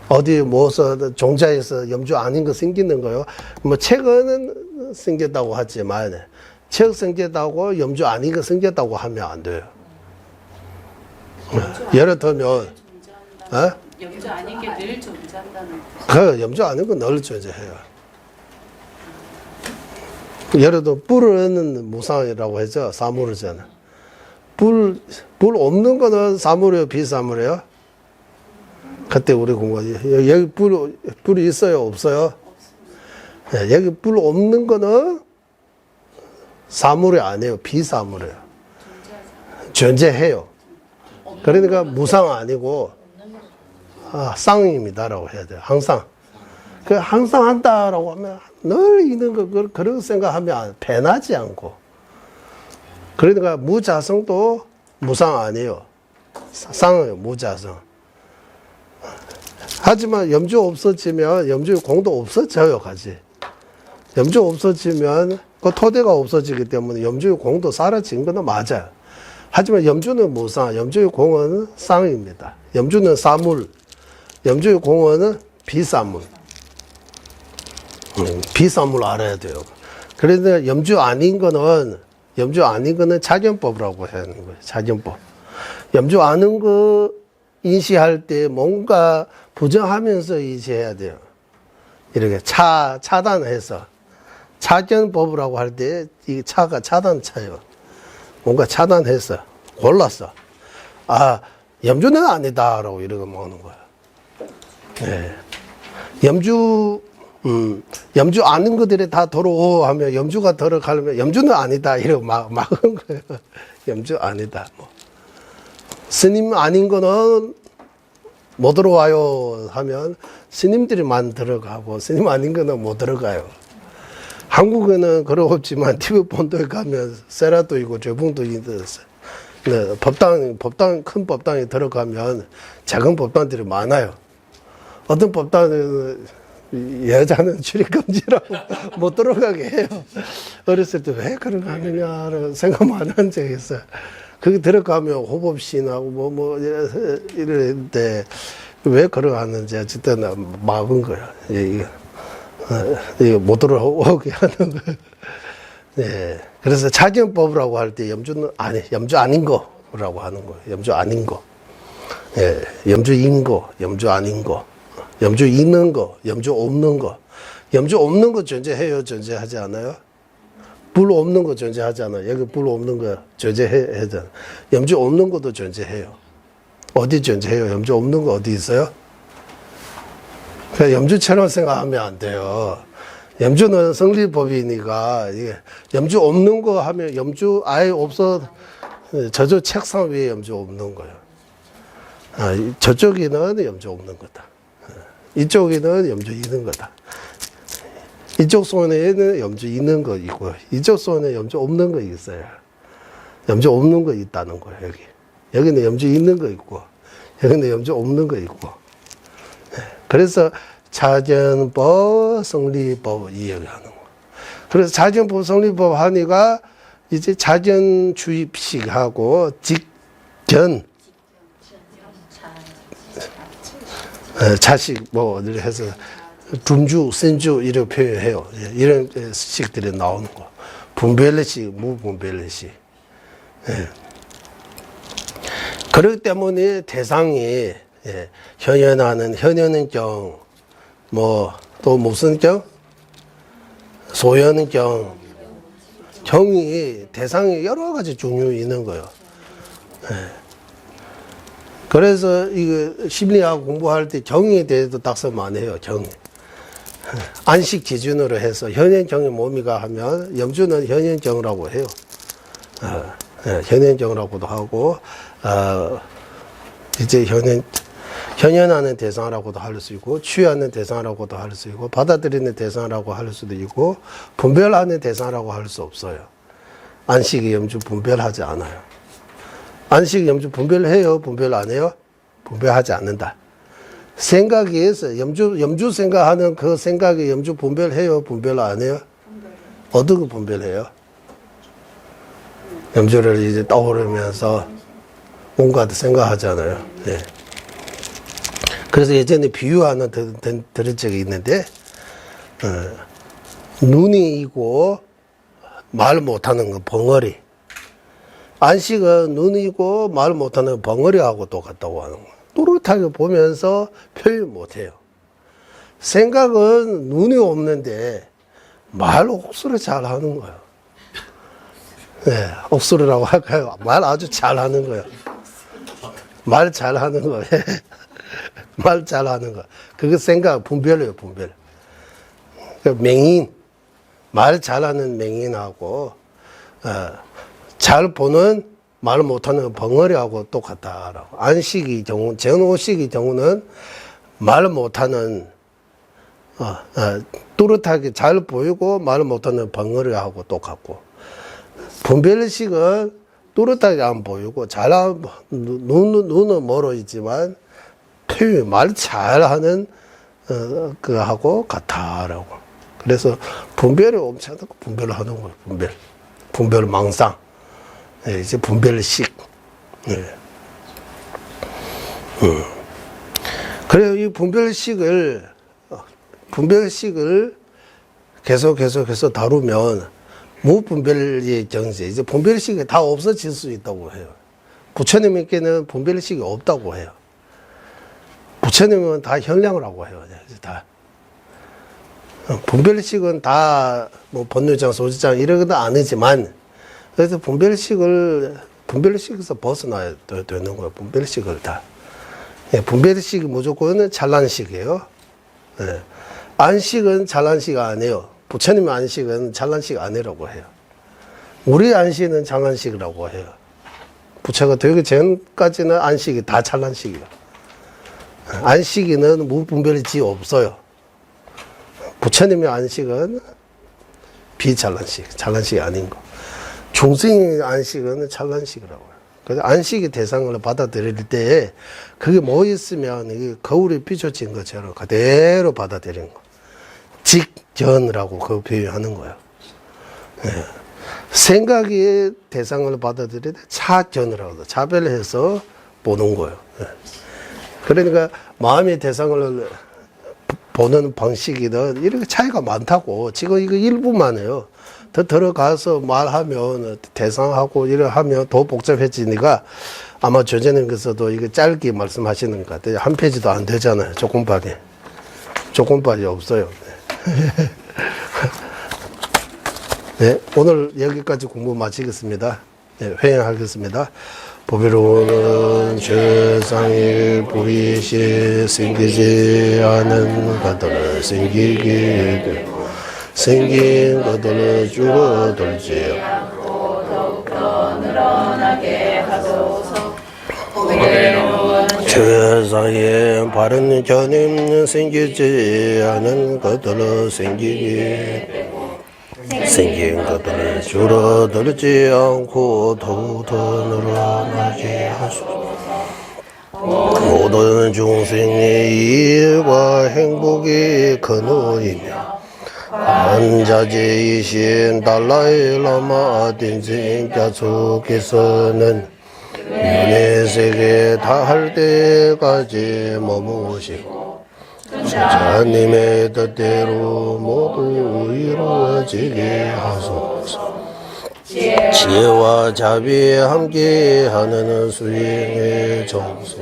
어디 뭐서 종자에서 염주 아닌 거 생기는 거요. 뭐 책은 생겼다고 하지만 책 생겼다고 염주 아닌 거 생겼다고 하면 안 돼요. 예를 들면 염주 아닌 게 늘 존재한다는 그 염주 아닌 건 늘 존재해요. 예를 들어 불은 무상이라고 하죠. 사물이잖아. 불 없는 거는 사물이에요, 비사물이에요? 그때 우리 공부하지. 여기 불이 있어요, 없어요? 네, 여기 불 없는 거는 사물이 아니에요, 비사물이에요. 존재해요. 그러니까 무상 아니고 쌍입니다라고 해야 돼요. 항상. 그 항상 한다라고 하면 늘 있는 거 그런 생각하면 배나지 않고. 그러니까 무자성도 무상 아니에요. 쌍이에요, 무자성. 하지만 염주 없어지면 염주의 공도 없어져요, 같이. 염주 없어지면 그 토대가 없어지기 때문에 염주의 공도 사라진 거는 맞아요. 하지만 염주는 무상, 염주의 공은 쌍입니다. 염주는 사물, 염주의 공은 비사물. 비사물 알아야 돼요. 그런데 염주 아닌 거는 자견법이라고 하는 거예요. 자견법. 염주 아는 거 인식할 때 뭔가 부정하면서 인식해야 돼요. 이렇게 차단해서. 자견법이라고 할 때 이 차가 차단차예요. 뭔가 차단해서 골랐어. 염주는 아니다라고 이러고 먹는 거야. 네. 염주 아닌 것들이 다 들어오 하면 염주가 들어가려면 염주는 아니다 이러고 막은 거예요. 염주 아니다. 뭐. 스님 아닌 거는 못 들어와요 하면 스님들이만 들어가고 스님 아닌 거는 못 들어가요. 한국에는 그런 없지만 TV 본도에 가면 세라도 있고 조봉도 있어요. 네, 큰 법당에 들어가면 작은 법당들이 많아요. 어떤 법당은 여자는 출입금지라고 못 들어가게 해요. 어렸을 때 왜 그런 거 하느냐라는 생각만 한 적이 있어요. 거기 들어가면 호법신하고 이럴 때 왜 그런 거 하는지 어쨌든 막은 거예요. 이거 못 들어오게 하는 거예요. 네. 그래서 자견법이라고 할 때 염주 아닌 거라고 하는 거예요. 염주 아닌 거. 예, 염주인 거, 염주 아닌 거. 염주 있는 거, 염주 없는 거. 염주 없는 거 존재해요, 존재하지 않아요? 불 없는 거 존재하잖아요. 여기 불 없는 거 존재하잖아요. 염주 없는 것도 존재해요. 어디 존재해요? 염주 없는 거 어디 있어요? 그냥 염주처럼 생각하면 안 돼요. 염주는 성리법이니까 이게 염주 없는 거 하면 염주 아예 없어. 저쪽 책상 위에 염주 없는 거예요. 저쪽에는 염주 없는 거다. 이쪽에는 염주 있는 거다. 이쪽 손에는 염주 있는 거 있고 이쪽 손에 염주 없는 거 있어요. 염주 없는 거 있다는 거예요. 여기는 염주 있는 거 있고 여기는 염주 없는 거 있고. 그래서 자견법, 성리법 이야기하는 거. 그래서 자견법, 성리법 하니까 이제 자견 주입식하고 직견 자식 어디를 해서 둔주, 센주 이렇게 표현해요. 이런 식들이 나오는 거. 분별식, 무분별식. 그렇기 때문에 대상이 현현하는 현현경, 또 무슨 경? 소현경. 경이 대상이 여러 가지 종류 있는 거예요. 그래서 이거 심리학 공부할 때 경에 대해서도 딱서 많이 해요. 경. 안식 기준으로 해서 현현정의 몸이가 하면 염주는 현현정이라고 해요. 현현정이라고도 하고 이제 현현하는 대상이라고도 할 수 있고 취하는 대상이라고도 할 수 있고 받아들이는 대상이라고 할 수도 있고 분별하는 대상이라고 할 수 없어요. 안식이 염주 분별하지 않아요. 안식 염주 분별해요? 분별 안 해요? 분별하지 않는다. 생각에서 염주 생각하는 그 생각에 염주 분별해요? 분별 안 해요? 어떻게 분별해요? 염주를 이제 떠오르면서 온갖 생각하잖아요. 네. 그래서 예전에 비유 하나 들은 적이 있는데, 눈이 있고 말 못하는 건 벙어리. 안식은 눈이 있고 말 못하는 벙어리하고 똑같다고 하는 거예요. 또렷하게 보면서 표현 못해요. 생각은 눈이 없는데 말 억수로 잘하는 거예요. 네, 억수로라고 할까요? 말 아주 잘하는 거예요. 말 잘하는 거예요. 말 잘하는 거. 그게 생각 분별이에요, 분별. 맹인, 말 잘하는 맹인하고 잘 보는 말 못하는 벙어리하고 똑같다라고. 안식의 경우, 전오식의 경우는 말 못하는 뚜렷하게 잘 보이고 말 못하는 벙어리하고 똑같고, 분별식은 뚜렷하게 안 보이고 눈은 멀어 있지만 표현 말 잘하는 그하고 같다라고. 그래서 분별이 엄청나고 분별을 하는 거예요. 분별 망상. 네, 이제 분별식. 네. 그래요. 이 분별식을 계속해서 다루면 무분별의 정세, 이제 분별식이 다 없어질 수 있다고 해요. 부처님께는 분별식이 없다고 해요. 부처님은 다 현량이라고 해요. 이제 다. 분별식은 다 뭐 번뇌장, 소지장 이런 것도 아니지만, 그래서 분별식에서 벗어나야 되는 거예요. 분별식을 다. 예, 분별식이 무조건 찬란식이에요. 예. 안식은 찬란식 아니에요. 부처님의 안식은 찬란식 아니라고 해요. 우리 안식은 찬란식이라고 해요. 부처가 되기 전까지는 안식이 다 찬란식이에요. 안식이는 무분별지 없어요. 부처님의 안식은 비찬란식, 찬란식이 아닌 거. 중생의 안식은 찬란식이라고 해요. 그래서 안식의 대상을 받아들일 때 그게 뭐 있으면 이게 거울에 비춰진 것처럼 그대로 받아들이는 거. 직견이라고 그 표현하는 거예요. 네. 생각의 대상을 받아들일 때 차견이라고 차별해서 보는 거예요. 네. 그러니까 마음의 대상을 보는 방식이든 이렇게 차이가 많다고. 지금 이거 일부만 해요. 더 들어가서 말하면 대상하고 이래 하면 더 복잡해지니까 아마 조재님께서도 이거 짧게 말씀하시는 것 같아요. 한 페이지도 안 되잖아요. 조건빨이 없어요. 네, 오늘 여기까지 공부 마치겠습니다. 네, 회행하겠습니다. 보배로는 세상에 보이시 생기지 않은 것들을 생기게 되고 생긴 것들을 줄어들지 않고 더욱더 늘어나게 하소서. 세상에 바른 견임 생기지 않은 것들을 생기게 되고 생긴 것들을 줄어들지 않고 더욱더 늘어나게 하소서. 모든 중생의 이해와 행복이 근원이며 한자제이신 달라이 라마 딘생자속에서는 윤회세계 다할 때까지 머무시고 자님의 뜻대로 모두 이루어지게 하소서. 지혜와 자비에 함께하는 수행의 정수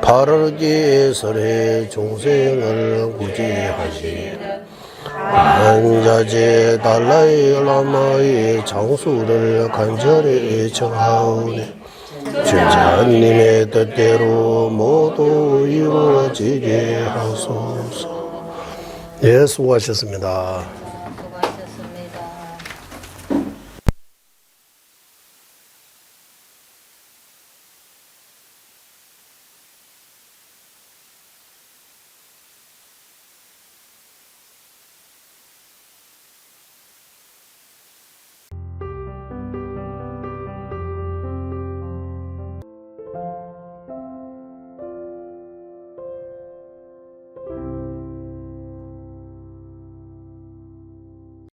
바르게 설해 중생을 구제하시는 한자제 달라이 라마의 장수를 간절히 청하오니 주자님의 뜻대로 모두 이루어지게 하소서. 예, 수고하셨습니다.